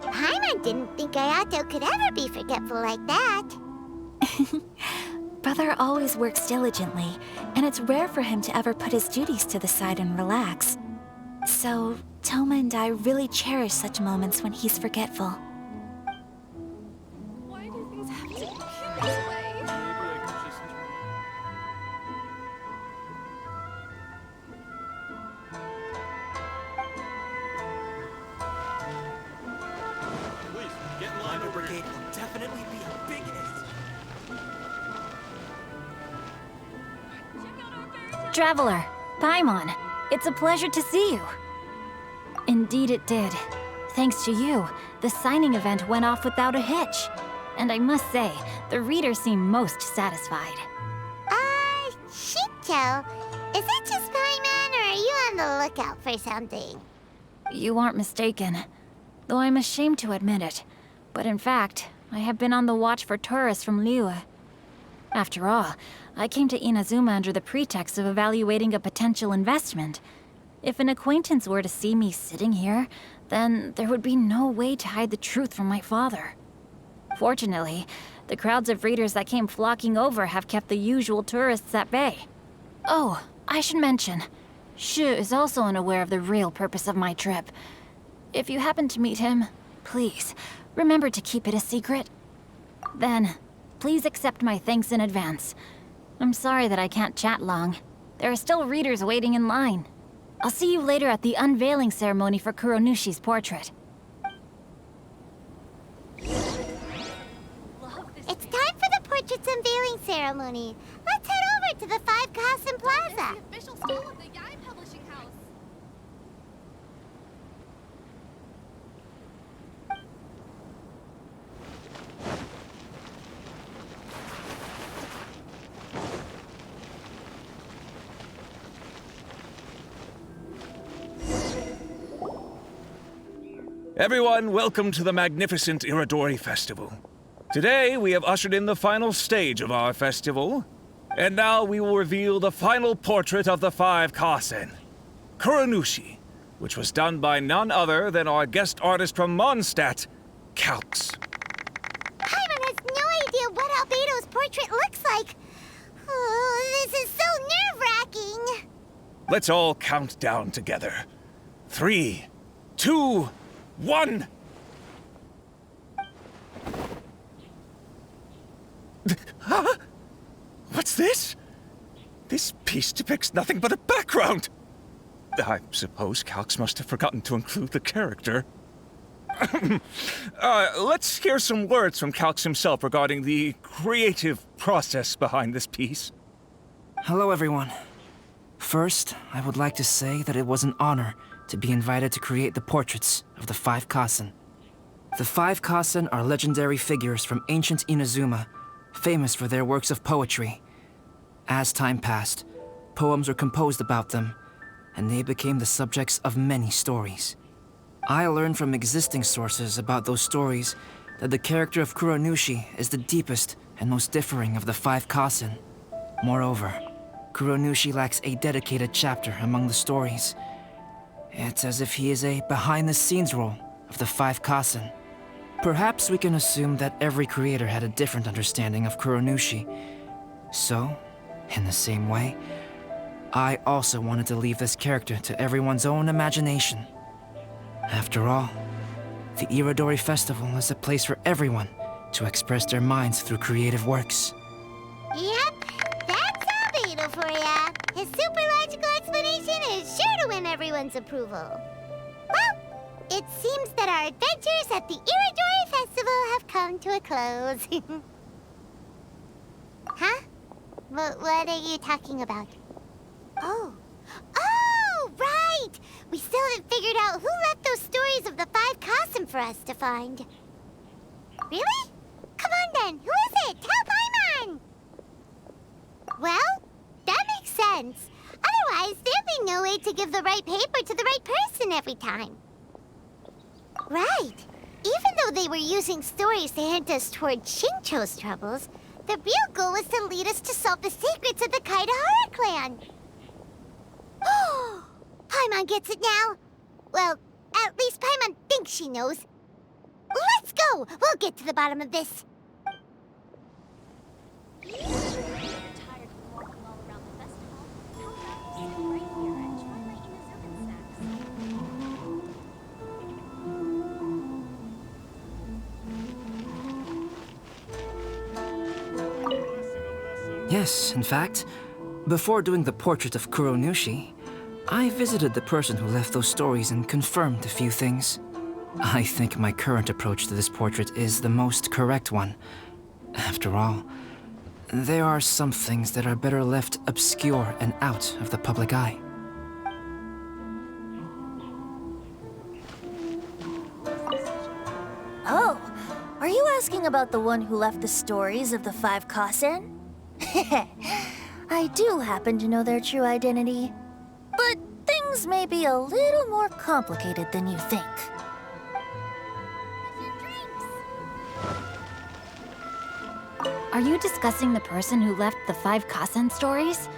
Paimon didn't think Ayato could ever be forgetful like that. Brother always works diligently, and it's rare for him to ever put his duties to the side and relax. So, Toma and I really cherish such moments when he's forgetful. Why do things have to be this way? Line brigade will definitely be a big hit. Traveler, Paimon, it's a pleasure to see you. Indeed it did. Thanks to you, the signing event went off without a hitch. And I must say, the readers seem most satisfied. Shincho, is that just Paimon, or are you on the lookout for something? You aren't mistaken, though I'm ashamed to admit it. But in fact, I have been on the watch for tourists from Liyue. After all, I came to Inazuma under the pretext of evaluating a potential investment. If an acquaintance were to see me sitting here, then there would be no way to hide the truth from my father. Fortunately, the crowds of readers that came flocking over have kept the usual tourists at bay. Oh, I should mention, Shu is also unaware of the real purpose of my trip. If you happen to meet him, please, remember to keep it a secret. Then, please accept my thanks in advance. I'm sorry that I can't chat long. There are still readers waiting in line. I'll see you later at the unveiling ceremony for Kuronushi's portrait. It's time for the portrait's unveiling ceremony. Let's head over to the Five Kasen Plaza. The official stall of the Yae Publishing House. Everyone, welcome to the magnificent Irodori Festival. Today, we have ushered in the final stage of our festival, and now we will reveal the final portrait of the Five Kasen, Kuronushi, which was done by none other than our guest artist from Mondstadt, Calx. Paimon has no idea what Albedo's portrait looks like. Oh, this is so nerve-wracking. Let's all count down together. 3, 2, 1! Huh? What's this? This piece depicts nothing but a background! I suppose Calx must have forgotten to include the character. Let's hear some words from Calx himself regarding the creative process behind this piece. Hello, everyone. First, I would like to say that it was an honor to be invited to create the portraits of the Five Kasen. The Five Kasen are legendary figures from ancient Inazuma, famous for their works of poetry. As time passed, poems were composed about them, and they became the subjects of many stories. I learned from existing sources about those stories that the character of Kuronushi is the deepest and most differing of the Five Kasen. Moreover, Kuronushi lacks a dedicated chapter among the stories. It's as if he is a behind-the-scenes role of the Five Kasen. Perhaps we can assume that every creator had a different understanding of Kuronushi. So, in the same way, I also wanted to leave this character to everyone's own imagination. After all, the Irodori Festival is a place for everyone to express their minds through creative works. Yep, that's Albedo for ya. His super logical explanation is sure to win everyone's approval. Well, it seems that our adventures at the Irodori Festival have come to a close. Huh? What are you talking about? Oh, right! We still haven't figured out who left those stories of the Five Kasen for us to find. Really? Come on then, who is it? Tell Paimon! Well, that makes sense. Otherwise, there'd be no way to give the right paper to the right person every time. Right. Even though they were using stories to hint us toward Shincho's troubles, the real goal was to lead us to solve the secrets of the Kaidahara clan. Oh, Paimon gets it now. Well, at least Paimon thinks she knows. Let's go! We'll get to the bottom of this. Yes, in fact, before doing the portrait of Kuronushi, I visited the person who left those stories and confirmed a few things. I think my current approach to this portrait is the most correct one. After all, there are some things that are better left obscure and out of the public eye. Oh, are you asking about the one who left the stories of the 5 Kasen? I do happen to know their true identity, but things may be a little more complicated than you think. Are you discussing the person who left the 5 Kasen stories?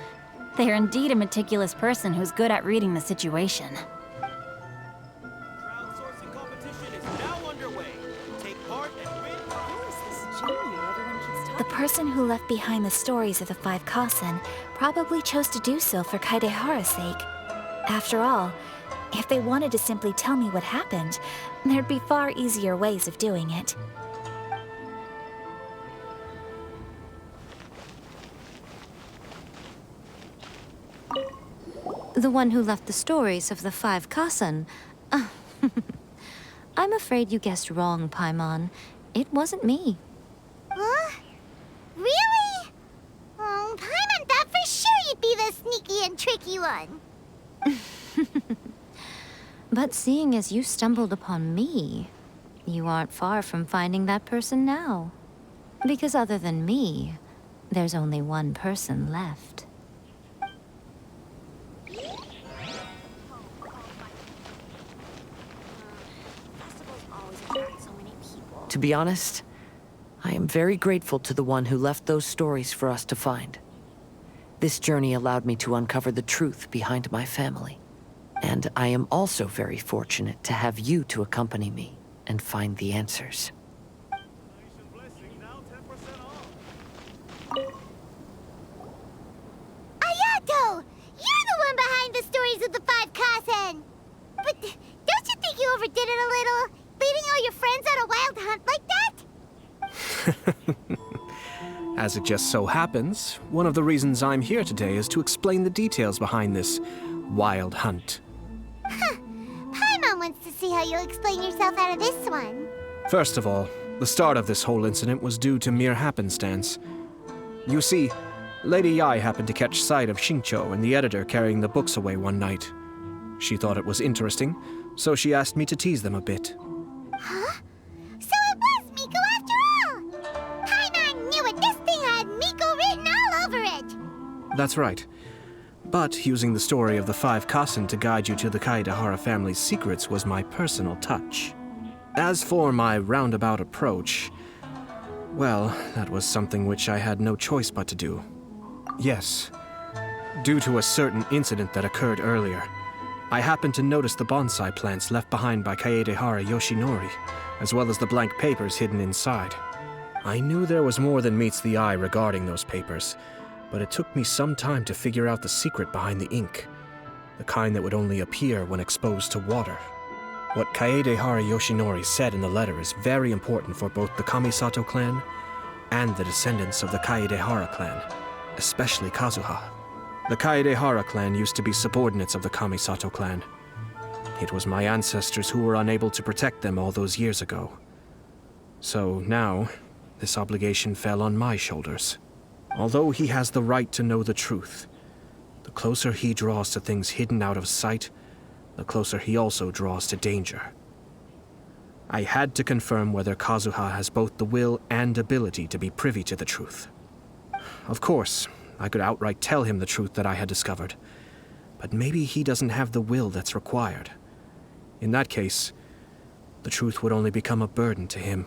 They are indeed a meticulous person who's good at reading the situation. Crowdsourcing competition is now underway. Take part and win. Who is this junior everyone keeps talking The person who left behind the stories of the 5 Kasen probably chose to do so for Kaedehara's sake. After all, if they wanted to simply tell me what happened, there'd be far easier ways of doing it. The one who left the stories of the 5 Kasen. I'm afraid you guessed wrong, Paimon. It wasn't me. Huh? Really? Paimon thought for sure you'd be the sneaky and tricky one. But seeing as you stumbled upon me, you aren't far from finding that person now. Because other than me, there's only one person left. To be honest, I am very grateful to the one who left those stories for us to find. This journey allowed me to uncover the truth behind my family. And I am also very fortunate to have you to accompany me and find the answers. Ayato! You're the one behind the stories of the 5 Kasen! But don't you think you overdid it a little? Leading all your friends on a wild hunt like that? As it just so happens, one of the reasons I'm here today is to explain the details behind this wild hunt. Huh. Paimon wants to see how you'll explain yourself out of this one. First of all, the start of this whole incident was due to mere happenstance. You see, Lady Yai happened to catch sight of Shincho and the editor carrying the books away one night. She thought it was interesting, so she asked me to tease them a bit. Huh? So it was Miko after all! Paimon knew it! This thing had Miko written all over it! That's right. But using the story of the 5 Kasen to guide you to the Kaedehara family's secrets was my personal touch. As for my roundabout approach, well, that was something which I had no choice but to do. Yes, due to a certain incident that occurred earlier, I happened to notice the bonsai plants left behind by Kaedehara Yoshinori, as well as the blank papers hidden inside. I knew there was more than meets the eye regarding those papers, but it took me some time to figure out the secret behind the ink, the kind that would only appear when exposed to water. What Kaedehara Yoshinori said in the letter is very important for both the Kamisato clan and the descendants of the Kaedehara clan, especially Kazuha. The Kaedehara clan used to be subordinates of the Kamisato clan. It was my ancestors who were unable to protect them all those years ago. So now, this obligation fell on my shoulders. Although he has the right to know the truth, the closer he draws to things hidden out of sight, the closer he also draws to danger. I had to confirm whether Kazuha has both the will and ability to be privy to the truth. Of course, I could outright tell him the truth that I had discovered, but maybe he doesn't have the will that's required. In that case, the truth would only become a burden to him.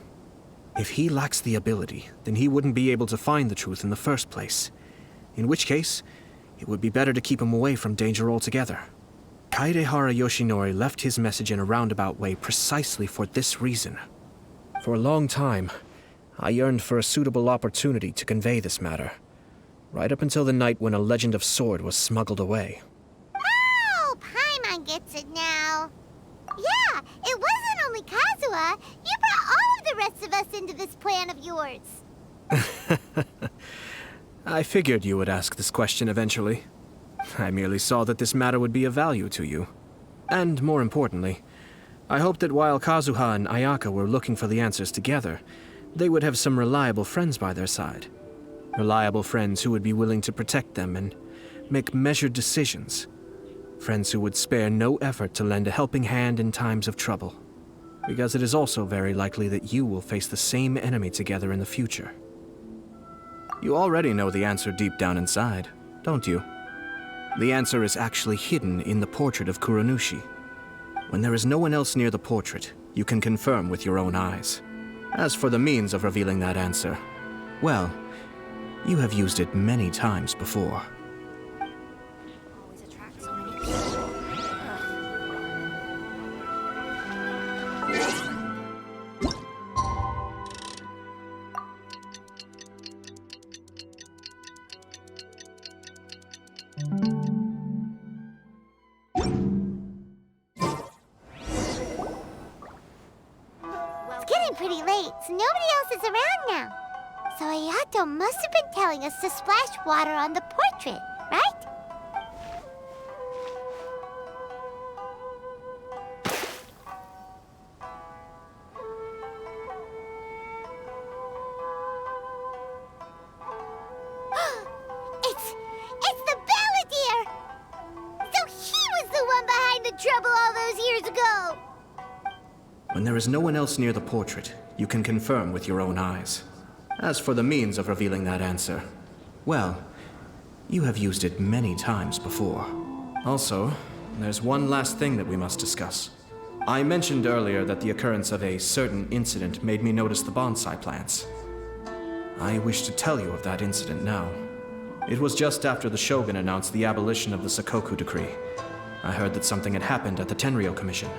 If he lacks the ability, then he wouldn't be able to find the truth in the first place, in which case, it would be better to keep him away from danger altogether. Kaedehara Yoshinori left his message in a roundabout way precisely for this reason. For a long time, I yearned for a suitable opportunity to convey this matter, right up until the night when a legend of sword was smuggled away. Oh, Paimon gets it now. Yeah, it wasn't only Kazuha. You brought all of the rest of us into this plan of yours. I figured you would ask this question eventually. I merely saw that this matter would be of value to you. And more importantly, I hoped that while Kazuha and Ayaka were looking for the answers together, they would have some reliable friends by their side. Reliable friends who would be willing to protect them and make measured decisions. Friends who would spare no effort to lend a helping hand in times of trouble. Because it is also very likely that you will face the same enemy together in the future. You already know the answer deep down inside, don't you? The answer is actually hidden in the portrait of Kuranushi. When there is no one else near the portrait, you can confirm with your own eyes. As for the means of revealing that answer, well, you have used it many times before. It's getting pretty late, so nobody else is around now. So Ayato must have been telling us to splash water on the portrait, right? It's the Balladeer! So he was the one behind the trouble all those years ago! When there is no one else near the portrait, you can confirm with your own eyes. As for the means of revealing that answer, well, you have used it many times before. Also, there's one last thing that we must discuss. I mentioned earlier that the occurrence of a certain incident made me notice the bonsai plants. I wish to tell you of that incident now. It was just after the Shogun announced the abolition of the Sakoku decree. I heard that something had happened at the Tenryou Commission.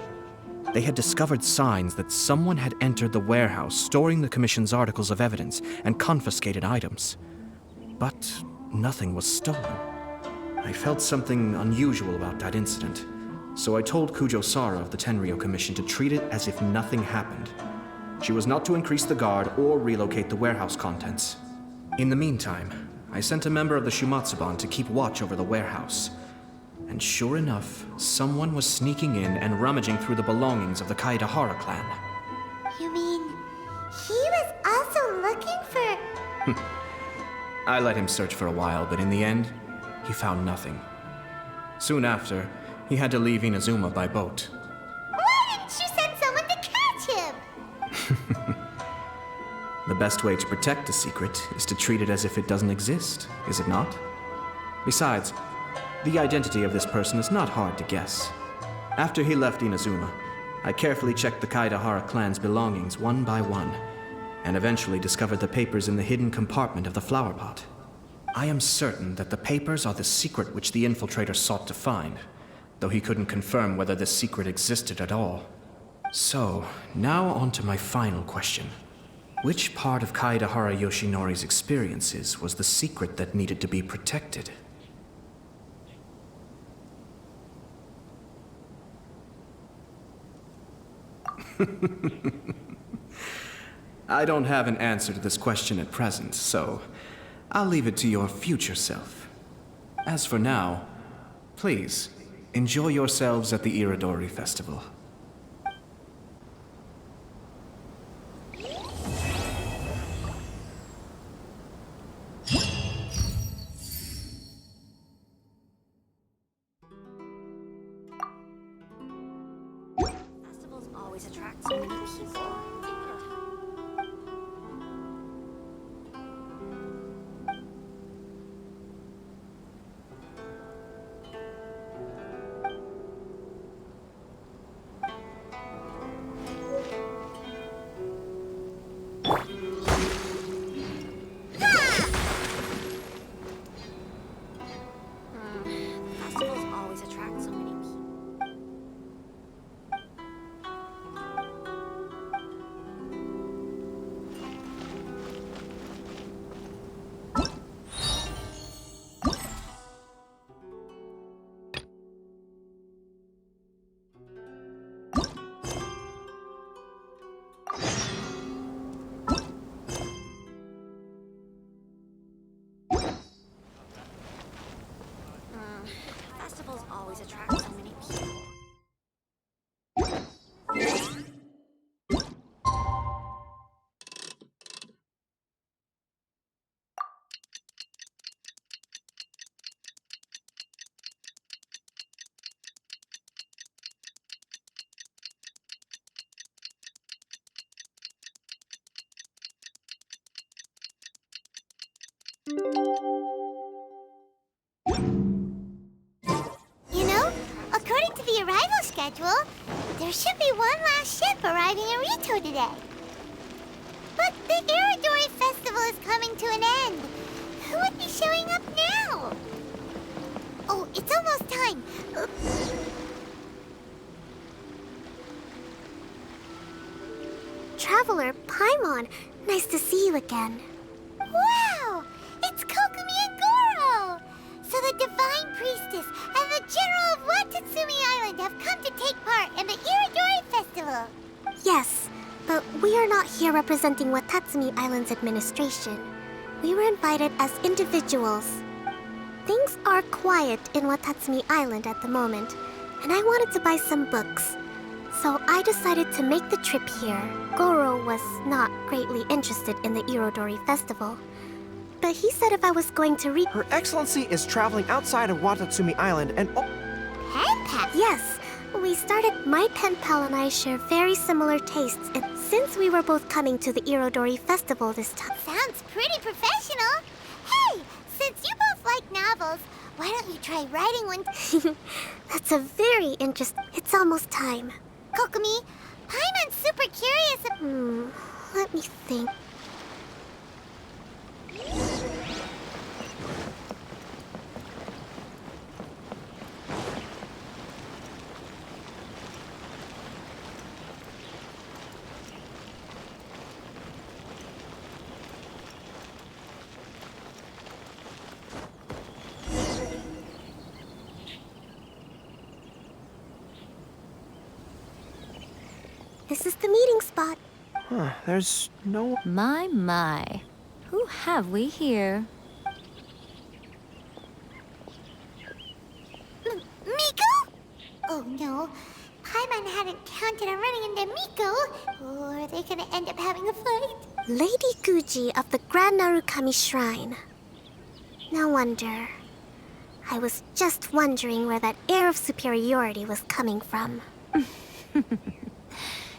They had discovered signs that someone had entered the warehouse storing the Commission's articles of evidence and confiscated items. But nothing was stolen. I felt something unusual about that incident, so I told Kujo Sara of the Tenryou Commission to treat it as if nothing happened. She was not to increase the guard or relocate the warehouse contents. In the meantime, I sent a member of the Shumatsuban to keep watch over the warehouse. And sure enough, someone was sneaking in and rummaging through the belongings of the Kaedahara clan. You mean, he was also looking for... I let him search for a while, but in the end, he found nothing. Soon after, he had to leave Inazuma by boat. Why didn't you send someone to catch him? The best way to protect a secret is to treat it as if it doesn't exist, is it not? Besides, the identity of this person is not hard to guess. After he left Inazuma, I carefully checked the Kaedahara clan's belongings one by one, and eventually discovered the papers in the hidden compartment of the flower pot. I am certain that the papers are the secret which the infiltrator sought to find, though he couldn't confirm whether this secret existed at all. So, now on to my final question. Which part of Kaedahara Yoshinori's experiences was the secret that needed to be protected? I don't have an answer to this question at present, so I'll leave it to your future self. As for now, please, enjoy yourselves at the Iridori Festival. Festivals always attract so many people. Festivals always attract so many people. You know, according to the arrival schedule, there should be one last ship arriving in Rito today. But the Irodori Festival is coming to an end. Who would be showing up now? Oh, it's almost time. Traveler, Paimon, nice to see you again. Wow! It's Kokumi and Goro! So the Divine Priestess and the General of Watatsumi Island have come to take part in the Irodori Festival. Yes, but we are not here representing Watatsumi Island's administration. We were invited as individuals. Things are quiet in Watatsumi Island at the moment, and I wanted to buy some books. So I decided to make the trip here. Goro was not greatly interested in the Irodori Festival, but he said if I was going to read... Her Excellency is traveling outside of Watatsumi Island and... Pen pal? Yes. We started... My pen pal and I share very similar tastes, and since we were both coming to the Irodori Festival this time... Sounds pretty professional. Hey, since you both like novels, why don't you try writing one? That's a very interesting... It's almost time. Kokumi, Paimon's super curious. Let me think. This is the meeting spot. There's no... My. Who have we here? Miko? Oh no, Paimon hadn't counted on running into Miko. Or are they gonna end up having a fight? Lady Guji of the Grand Narukami Shrine. No wonder. I was just wondering where that air of superiority was coming from.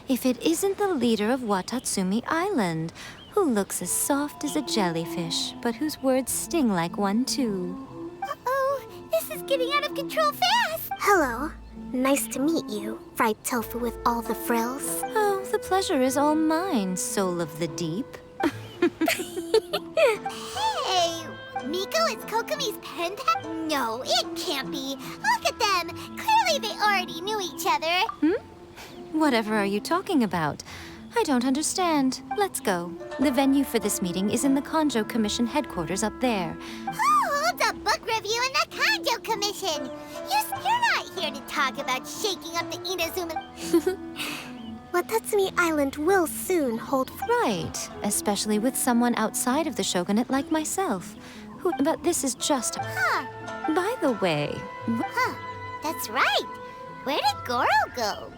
If it isn't the leader of Watatsumi Island, who looks as soft as a jellyfish, but whose words sting like one too. Uh-oh, this is getting out of control fast! Hello. Nice to meet you, fried tofu with all the frills. Oh, the pleasure is all mine, soul of the deep. Hey, Miko is Kokumi's pen pal? No, it can't be. Look at them. Clearly they already knew each other. Whatever are you talking about? I don't understand. Let's go. The venue for this meeting is in the Kanjo Commission headquarters up there. Who holds a book review in the Kanjo Commission? You're not here to talk about shaking up the Inazuma... Watatsumi Island will soon hold... Right, especially with someone outside of the shogunate like myself. But this is just... By the way... That's right. Where did Goro go?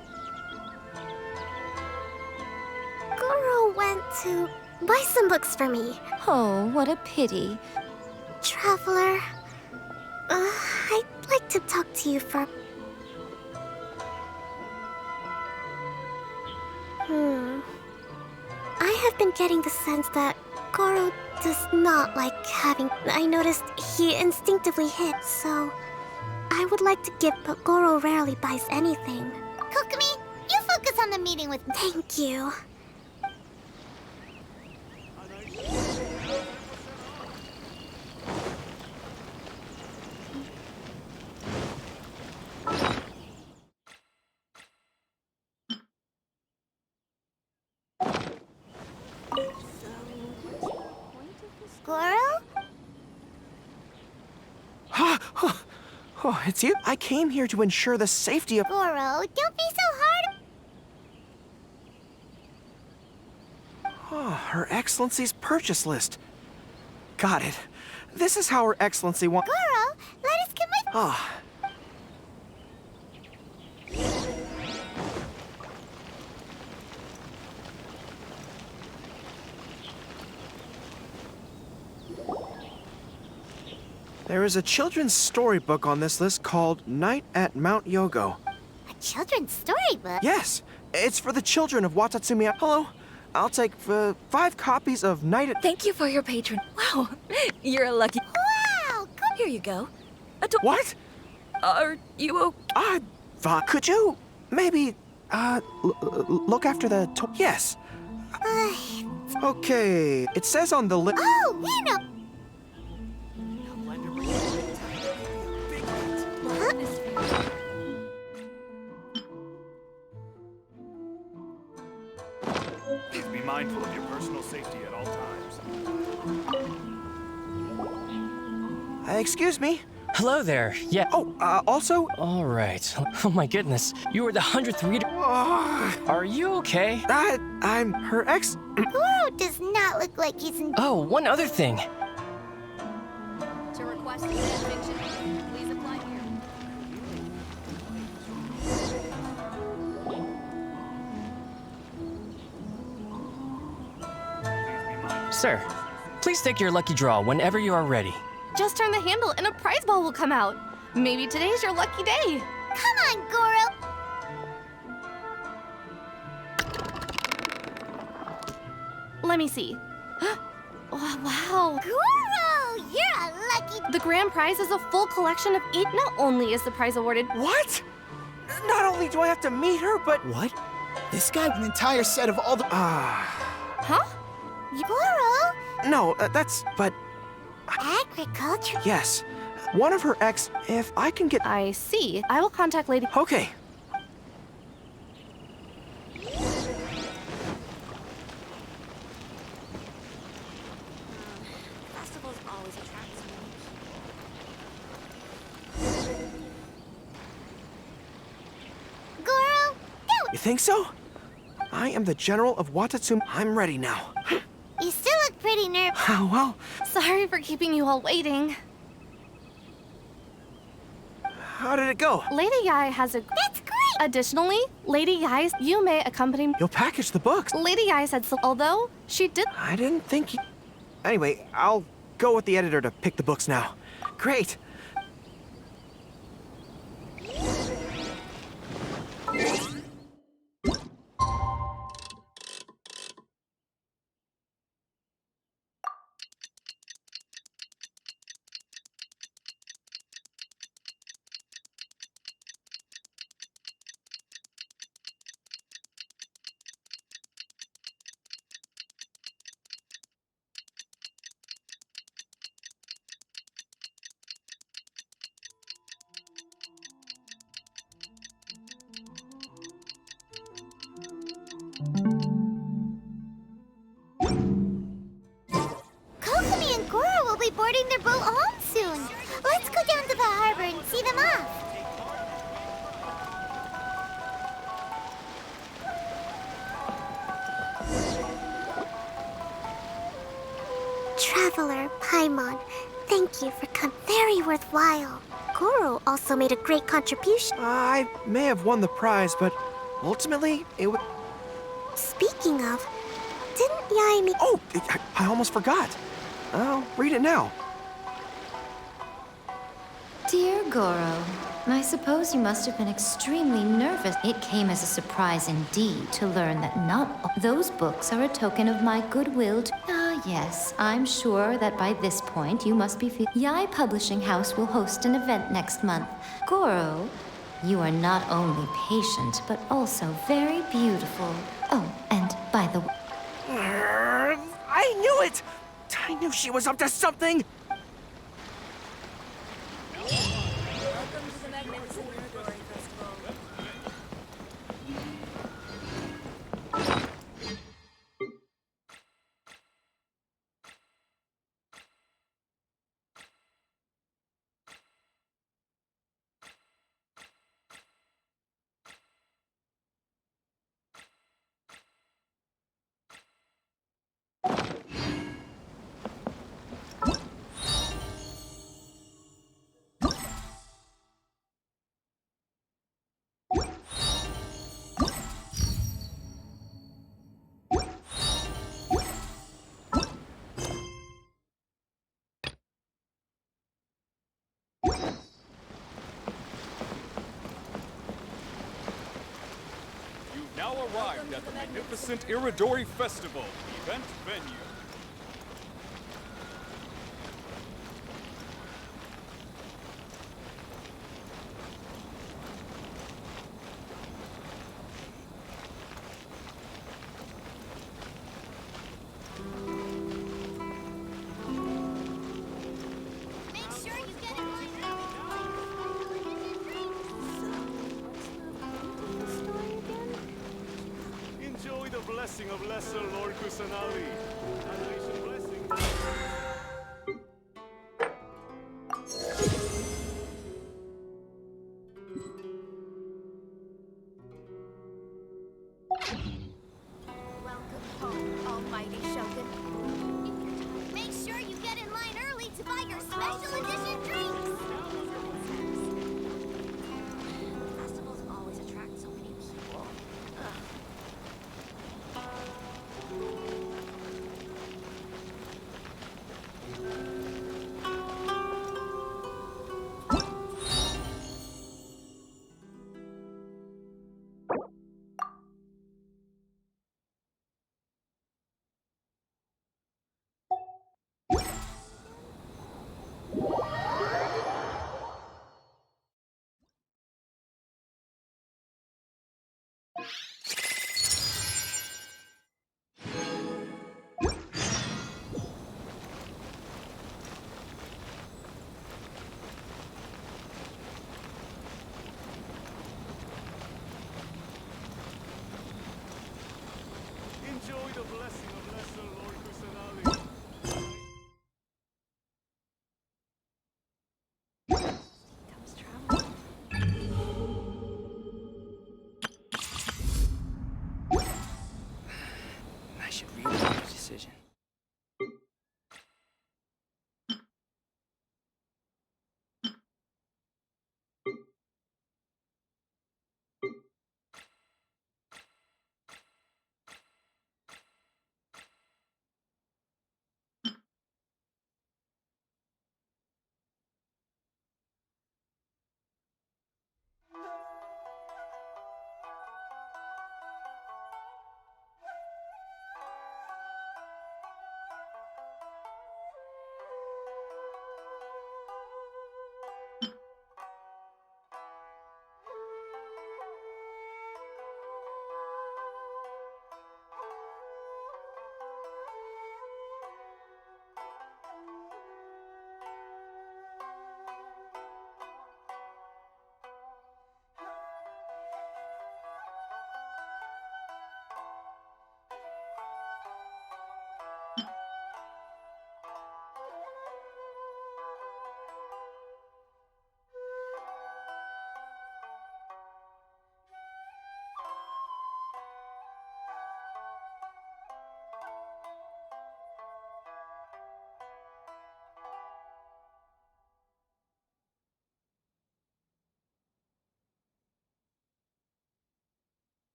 Goro went to buy some books for me. Oh, what a pity. Traveler, I'd like to talk to you for... I have been getting the sense that Goro does not like having... I noticed he instinctively hit, so... I would like to give, but Goro rarely buys anything. Kokumi, you focus on the meeting with me. Thank you. Goro? Oh, it's you? I came here to ensure the safety of... Goro, don't be so hard. Oh, Her Excellency's purchase list. Got it. This is how Her Excellency wants... Goro, let us come with... Ah. There is a children's storybook on this list called Night at Mount Yogo. A children's storybook? Yes, it's for the children of Watatsumi. Hello, I'll take 5 copies of Night at... Thank you for your patron. Wow, you're a lucky... Wow! Here you go. What? Are you okay? Could you maybe, look after the Yes. Okay, it says on the list... Oh, you know... Please be mindful of your personal safety at all times. Excuse me? Hello there. Yeah. Oh, also? All right. Oh my goodness. You were the 100th reader. Are you okay? I'm her ex. Goro does not look like he's in... Oh, one other thing. To request fan fiction, please apply here. Sir, please take your lucky draw whenever you are ready. Just turn the handle and a prize ball will come out. Maybe today's your lucky day. Come on, Goro! Let me see. Oh, wow. Goro! You're a lucky... The grand prize is a full collection of each. Not only is the prize awarded... What? Not only do I have to meet her, but... What? This guy an entire set of all the... Huh? Goro? No, that's... but... Agriculture? Yes. One of her ex... If I can get... I see. I will contact Lady... Okay. Festivals always attract Goro? You think so? I am the General of Watatsumi. I'm ready now. You still look pretty nervous. Well... Sorry for keeping you all waiting. How did it go? Lady Yai has a... That's great! Additionally, Lady Yai, you may accompany me. You'll package the books. Lady Yai said so, although she did... I didn't think you... Anyway, I'll go with the editor to pick the books now. Great. Kokomi and Goro will be boarding their boat home soon. Let's go down to the harbor and see them off. Traveler, Paimon, thank you for coming. Very worthwhile. Goro also made a great contribution. I may have won the prize, but ultimately, it was... Speaking of, didn't Yai meet... Oh, I almost forgot. I'll read it now. Dear Goro, I suppose you must have been extremely nervous. It came as a surprise indeed to learn that not all those books are a token of my goodwill to... Ah, yes, I'm sure that by this point you must be... Yai Publishing House will host an event next month. Goro, you are not only patient, but also very beautiful. Oh, and by the way... I knew it! I knew she was up to something! Welcome to the magnificent Iridori Festival. now arrived at the magnificent Iridori Festival event venue. Enjoy the blessing of Lesser Lord Kusanali. Annihilation blessing. Welcome home, Almighty Shogun. Make sure you get in line early to buy your special edition drinks. Festivals always attract so many people. Ugh.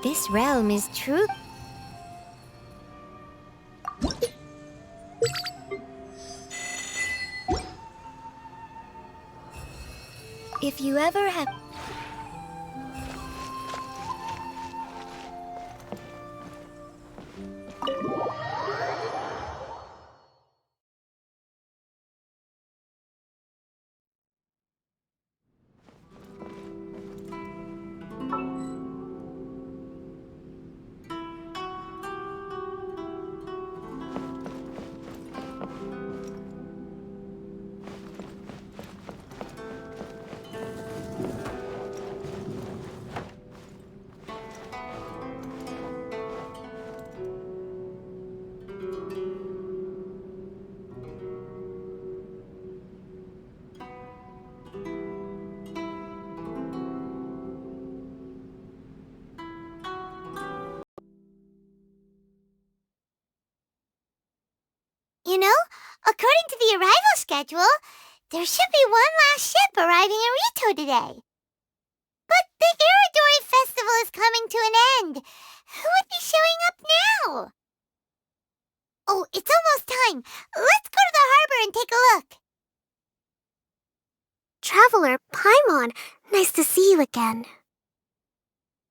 This realm is true. If you ever have... You know, according to the arrival schedule, there should be one last ship arriving in Rito today. But the Iridori Festival is coming to an end. Who would be showing up now? Oh, it's almost time. Let's go to the harbor and take a look. Traveler, Paimon, nice to see you again.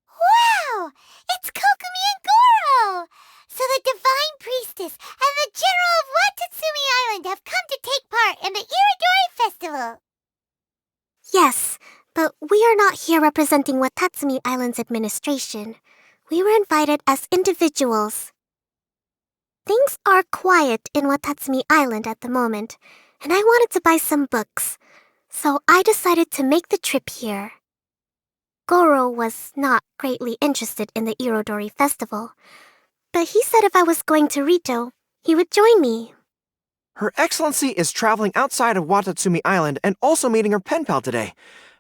Wow! It's Kokomi and Goro! So the Divine Priestess and the General of Watatsumi Island have come to take part in the Iridori Festival. Yes, but we are not here representing Watatsumi Island's administration. We were invited as individuals. Things are quiet in Watatsumi Island at the moment, and I wanted to buy some books, so I decided to make the trip here. Goro was not greatly interested in the Irodori Festival, but he said if I was going to Rito, he would join me. Her Excellency is traveling outside of Watatsumi Island and also meeting her pen pal today.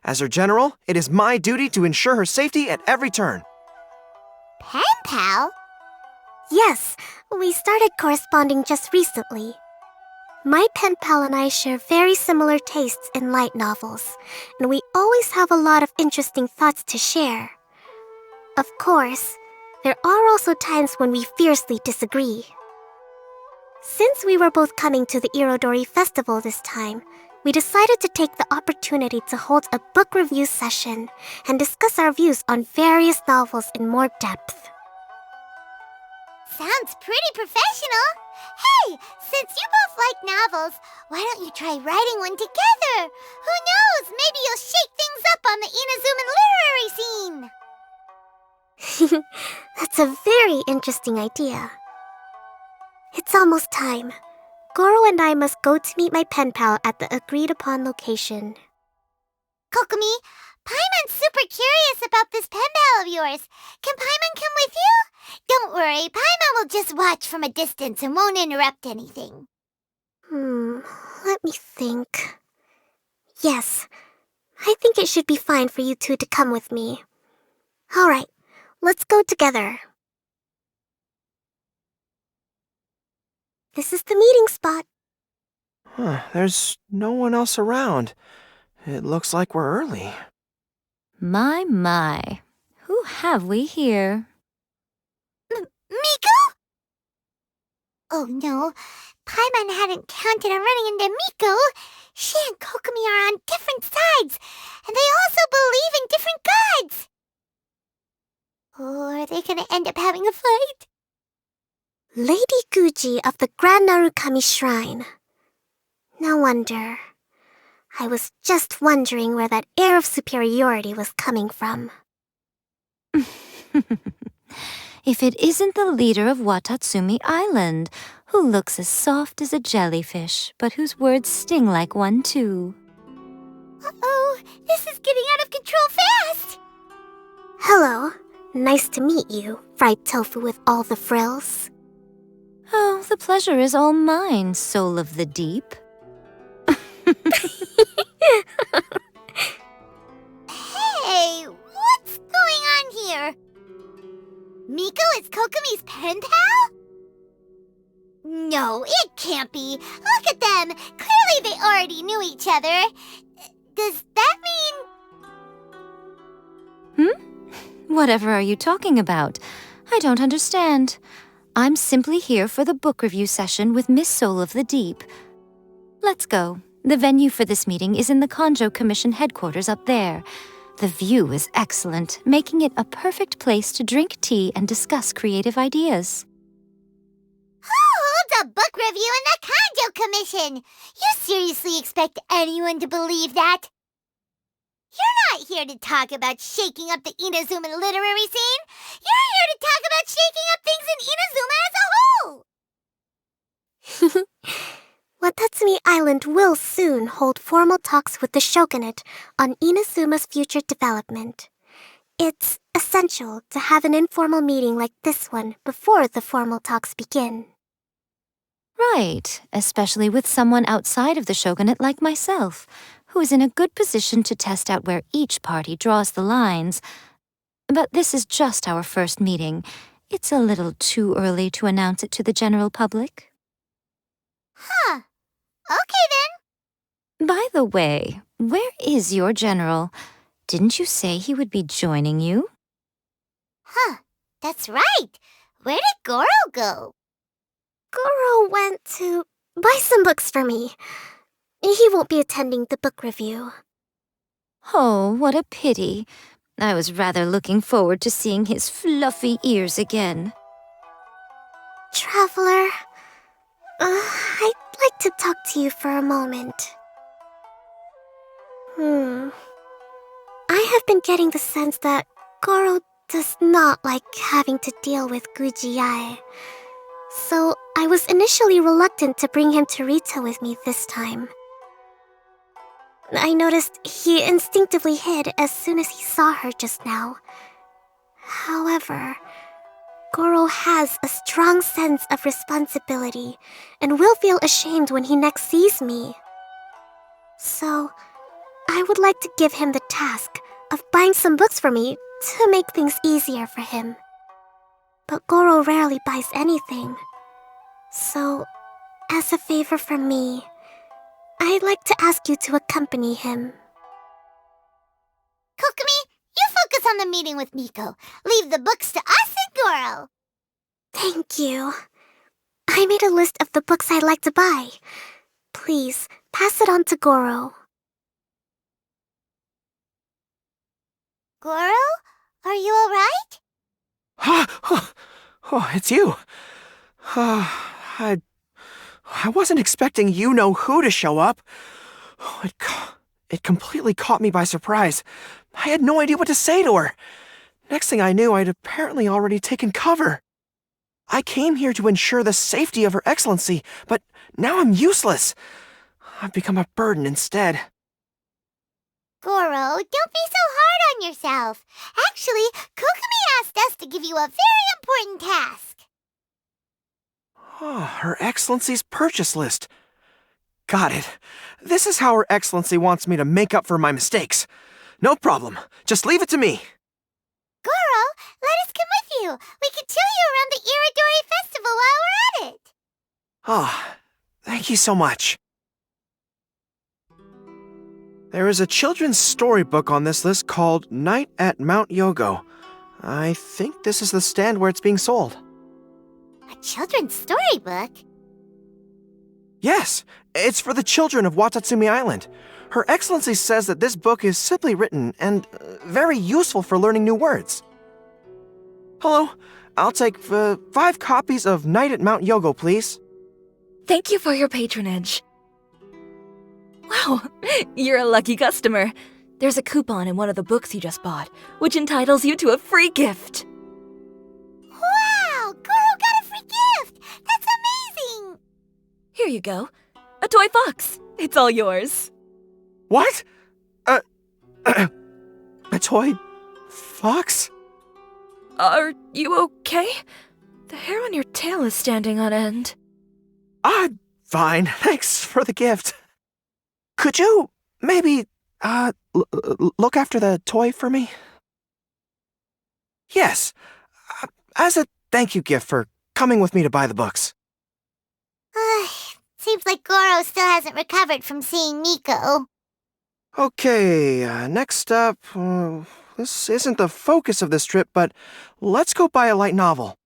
As her general, it is my duty to ensure her safety at every turn. Pen pal? Yes, we started corresponding just recently. My pen pal and I share very similar tastes in light novels, and we always have a lot of interesting thoughts to share. Of course, there are also times when we fiercely disagree. Since we were both coming to the Irodori Festival this time, we decided to take the opportunity to hold a book review session and discuss our views on various novels in more depth. Sounds pretty professional. Hey, since you both like novels, why don't you try writing one together? Who knows, maybe you'll shake things up on the Inazuman literary scene. That's a very interesting idea. It's almost time. Goro and I must go to meet my pen pal at the agreed-upon location. Kokomi, Paimon's super curious about this pen pal of yours. Can Paimon come with you? Don't worry, Paimon will just watch from a distance and won't interrupt anything. Let me think. Yes, I think it should be fine for you two to come with me. All right, let's go together. This is the meeting spot. There's no one else around. It looks like we're early. My. Who have we here? Miko? Oh no, Paimon hadn't counted on running into Miko. She and Kokomi are on different sides, and they also believe in different gods. Or are they gonna end up having a fight? Lady Guji of the Grand Narukami Shrine. No wonder. I was just wondering where that air of superiority was coming from. If it isn't the leader of Watatsumi Island, who looks as soft as a jellyfish, but whose words sting like one too. Uh-oh, this is getting out of control fast! Hello. Nice to meet you, fried tofu with all the frills. Oh, the pleasure is all mine, soul of the deep. Hey, what's going is Kokomi's pen pal? No, it can't be. Look at them. Clearly they already knew each other. Does that mean... Whatever are you talking about? I don't understand. I'm simply here for the book review session with Miss Soul of the Deep. Let's go. The venue for this meeting is in the Kanjo Commission headquarters up there. The view is excellent, making it a perfect place to drink tea and discuss creative ideas. Who holds a book review in the Kanjo Commission? You seriously expect anyone to believe that? You're not here to talk about shaking up the Inazuman literary scene. You're here to talk about shaking up things in Inazuma as a whole. Watatsumi Island will soon hold formal talks with the shogunate on Inazuma's future development. It's essential to have an informal meeting like this one before the formal talks begin. Right, especially with someone outside of the shogunate like myself, who is in a good position to test out where each party draws the lines. But this is just our first meeting. It's a little too early to announce it to the general public. Huh. Okay then. By the way, where is your general? Didn't you say he would be joining you? Huh. That's right. Where did Goro go? Goro went to buy some books for me. He won't be attending the book review. Oh, what a pity. I was rather looking forward to seeing his fluffy ears again. Traveler, I'd like to talk to you for a moment. I have been getting the sense that Goro does not like having to deal with Gujiae. So I was initially reluctant to bring him to Rito with me this time. I noticed he instinctively hid as soon as he saw her just now. However, Goro has a strong sense of responsibility and will feel ashamed when he next sees me. So, I would like to give him the task of buying some books for me to make things easier for him. But Goro rarely buys anything. So, as a favor from me, I'd like to ask you to accompany him. Kokomi, you focus on the meeting with Miko. Leave the books to us and Goro. Thank you. I made a list of the books I'd like to buy. Please, pass it on to Goro. Goro? Are you alright? Oh, it's you. I wasn't expecting you-know-who to show up. It completely caught me by surprise. I had no idea what to say to her. Next thing I knew, I'd apparently already taken cover. I came here to ensure the safety of Her Excellency, but now I'm useless. I've become a burden instead. Goro, don't be so hard on yourself. Actually, Kokomi asked us to give you a very important task. Oh, Her Excellency's purchase list. Got it. This is how Her Excellency wants me to make up for my mistakes. No problem. Just leave it to me. Goro, let us come with you. We can show you around the Iridori Festival while we're at it. Ah, thank you so much. There is a children's storybook on this list called Night at Mount Yogo. I think this is the stand where it's being sold. A children's storybook? Yes, it's for the children of Watatsumi Island. Her Excellency says that this book is simply written and very useful for learning new words. Hello, I'll take 5 copies of Night at Mount Yogo, please. Thank you for your patronage. Wow, you're a lucky customer. There's a coupon in one of the books you just bought, which entitles you to a free gift. Wow, Goro got a free gift! That's amazing! Here you go. A toy fox. It's all yours. What? A toy fox? Are you okay? The hair on your tail is standing on end. Fine. Thanks for the gift. Could you maybe, look after the toy for me? Yes. As a thank you gift for coming with me to buy the books. Seems like Goro still hasn't recovered from seeing Miko. Okay, next up, this isn't the focus of this trip, but let's go buy a light novel.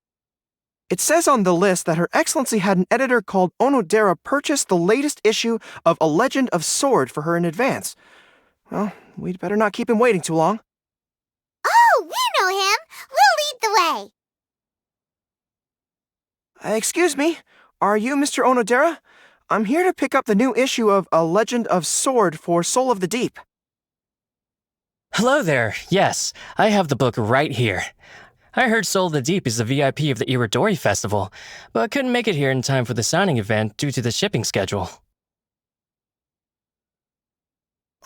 It says on the list that Her Excellency had an editor called Onodera purchase the latest issue of A Legend of Sword for her in advance. Well, we'd better not keep him waiting too long. Oh, we know him! We'll lead the way! Excuse me, are you Mr. Onodera? I'm here to pick up the new issue of A Legend of Sword for Soul of the Deep. Hello there. Yes, I have the book right here. I heard Soul of the Deep is the VIP of the Iridori Festival, but couldn't make it here in time for the signing event due to the shipping schedule.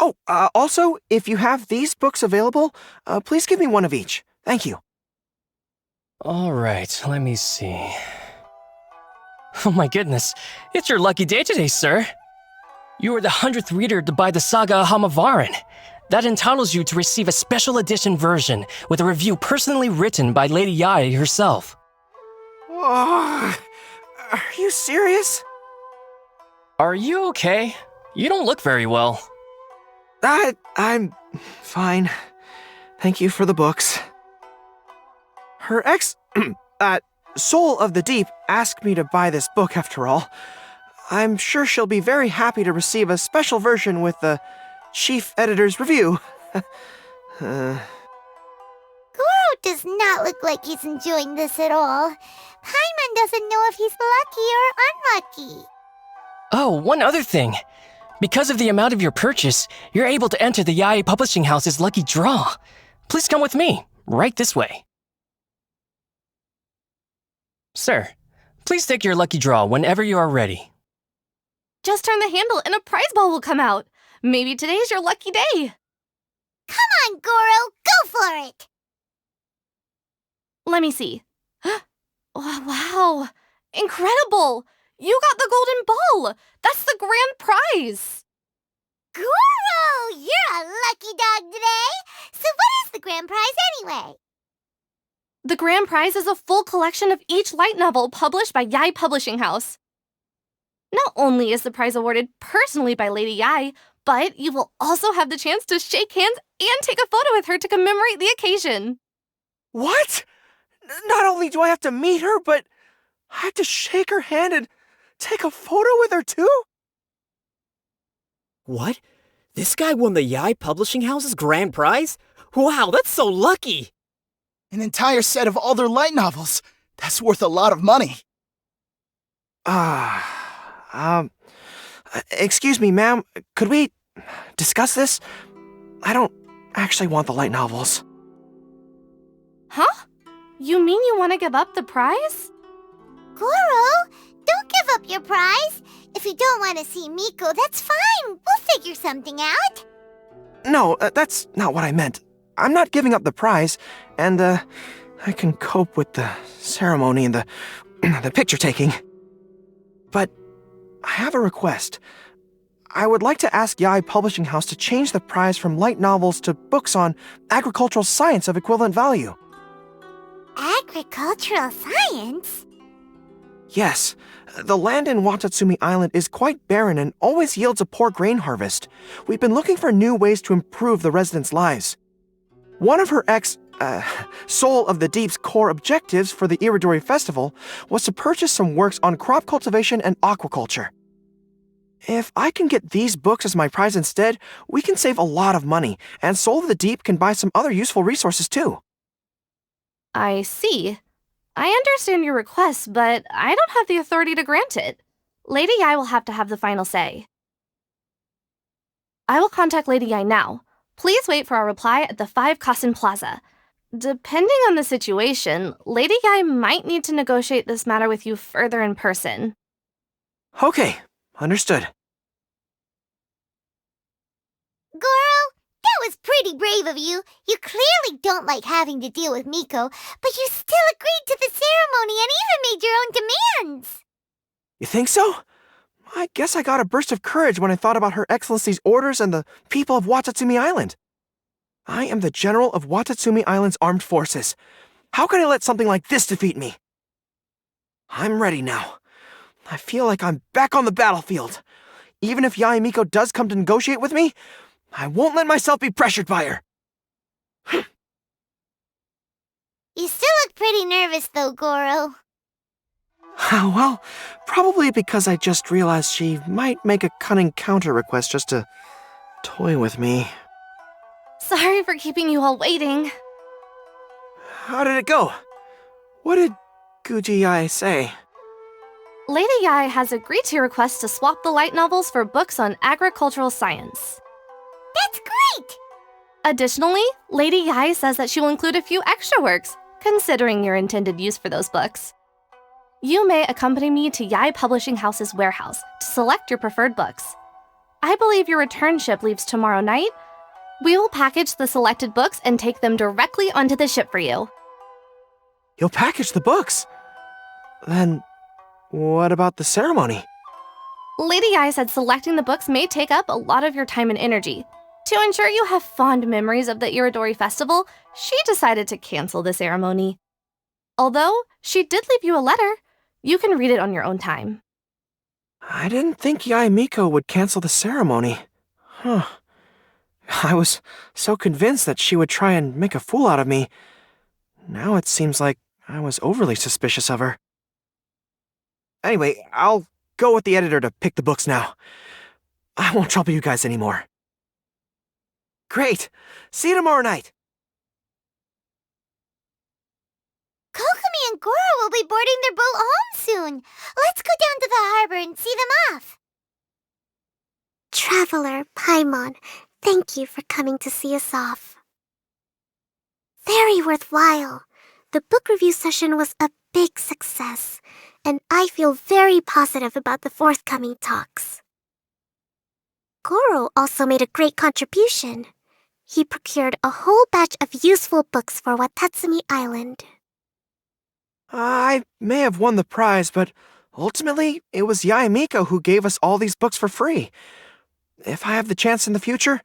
Oh, also, if you have these books available, please give me one of each. Thank you. All right, let me see. Oh my goodness, it's your lucky day today, sir. You are the 100th reader to buy the Saga of Hamavaran. That entitles you to receive a special edition version with a review personally written by Lady Yae herself. Are you serious? Are you okay? You don't look very well. I'm fine. Thank you for the books. Her Soul of the Deep asked me to buy this book after all. I'm sure she'll be very happy to receive a special version with the chief editor's review. Goro does not look like he's enjoying this at all. Paimon doesn't know if he's lucky or unlucky. Oh, one other thing. Because of the amount of your purchase, you're able to enter the Yae Publishing House's lucky draw. Please come with me, right this way. Sir, please take your lucky draw whenever you are ready. Just turn the handle and a prize ball will come out. Maybe today's your lucky day. Come on, Goro, go for it! Let me see. Wow, incredible! You got the golden ball! That's the grand prize! Goro, you're a lucky dog today! So what is the grand prize anyway? The grand prize is a full collection of each light novel published by Yae Publishing House. Not only is the prize awarded personally by Lady Yae, but you will also have the chance to shake hands and take a photo with her to commemorate the occasion. What? Not only do I have to meet her, but I have to shake her hand and take a photo with her too? What? This guy won the Yae Publishing House's grand prize? Wow, that's so lucky! An entire set of all their light novels. That's worth a lot of money. Excuse me, ma'am. Could we discuss this? I don't actually want the light novels. Huh? You mean you want to give up the prize? Goro, don't give up your prize. If you don't want to see Miko, that's fine. We'll figure something out. No, that's not what I meant. I'm not giving up the prize, and, I can cope with the ceremony and the picture taking. But I have a request. I would like to ask Yae Publishing House to change the prize from light novels to books on agricultural science of equivalent value. Agricultural science? Yes, the land in Watatsumi Island is quite barren and always yields a poor grain harvest. We've been looking for new ways to improve the residents' lives. One of her Soul of the Deep's core objectives for the Iridori Festival was to purchase some works on crop cultivation and aquaculture. If I can get these books as my prize instead, we can save a lot of money, and Soul of the Deep can buy some other useful resources too. I see. I understand your request, but I don't have the authority to grant it. Lady Yae will have to have the final say. I will contact Lady Yae now. Please wait for our reply at the 5 Kasen Plaza. Depending on the situation, Lady Yae might need to negotiate this matter with you further in person. Okay, understood. Goro, that was pretty brave of you. You clearly don't like having to deal with Miko, but you still agreed to the ceremony and even made your own demands. You think so? I guess I got a burst of courage when I thought about Her Excellency's orders and the people of Watatsumi Island. I am the General of Watatsumi Island's armed forces. How can I let something like this defeat me? I'm ready now. I feel like I'm back on the battlefield. Even if Yae Miko does come to negotiate with me, I won't let myself be pressured by her. You still look pretty nervous though, Goro. Well, probably because I just realized she might make a cunning counter request just to toy with me. Sorry for keeping you all waiting. How did it go? What did Guji Yae say? Lady Yae has agreed to your request to swap the light novels for books on agricultural science. That's great! Additionally, Lady Yae says that she will include a few extra works, considering your intended use for those books. You may accompany me to Yae Publishing House's warehouse to select your preferred books. I believe your return ship leaves tomorrow night. We will package the selected books and take them directly onto the ship for you. You'll package the books? Then, what about the ceremony? Lady Yae said selecting the books may take up a lot of your time and energy. To ensure you have fond memories of the Irodori Festival, she decided to cancel the ceremony. Although, she did leave you a letter. You can read it on your own time. I didn't think Yae Miko would cancel the ceremony. I was so convinced that she would try and make a fool out of me. Now it seems like I was overly suspicious of her. Anyway, I'll go with the editor to pick the books now. I won't trouble you guys anymore. Great! See you tomorrow night! Kokomi and Goro will be boarding their boat home soon. Let's go down to the harbor and see them off. Traveler, Paimon, thank you for coming to see us off. Very worthwhile. The book review session was a big success, and I feel very positive about the forthcoming talks. Goro also made a great contribution. He procured a whole batch of useful books for Watatsumi Island. I may have won the prize, but ultimately, it was Yae Miko who gave us all these books for free. If I have the chance in the future,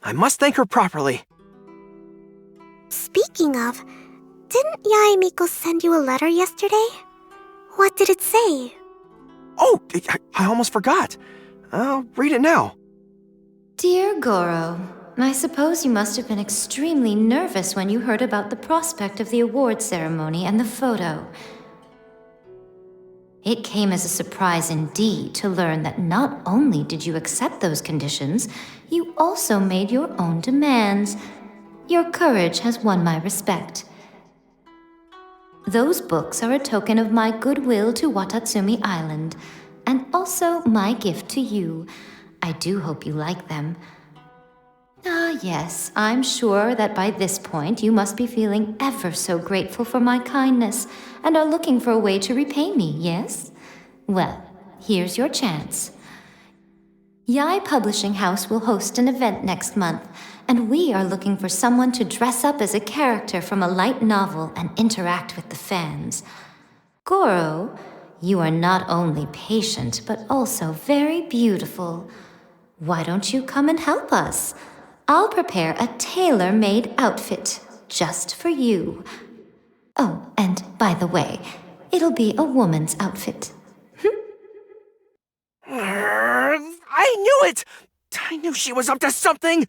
I must thank her properly. Speaking of, didn't Yae Miko send you a letter yesterday? What did it say? Oh, I almost forgot. I'll read it now. Dear Goro, I suppose you must have been extremely nervous when you heard about the prospect of the award ceremony and the photo. It came as a surprise indeed to learn that not only did you accept those conditions, you also made your own demands. Your courage has won my respect. Those books are a token of my goodwill to Watatsumi Island, and also my gift to you. I do hope you like them. Ah, yes, I'm sure that by this point you must be feeling ever so grateful for my kindness and are looking for a way to repay me, yes? Well, here's your chance. Yae Publishing House will host an event next month, and we are looking for someone to dress up as a character from a light novel and interact with the fans. Goro, you are not only patient, but also very beautiful. Why don't you come and help us? I'll prepare a tailor-made outfit just for you. Oh, and by the way, it'll be a woman's outfit. I knew it! I knew she was up to something!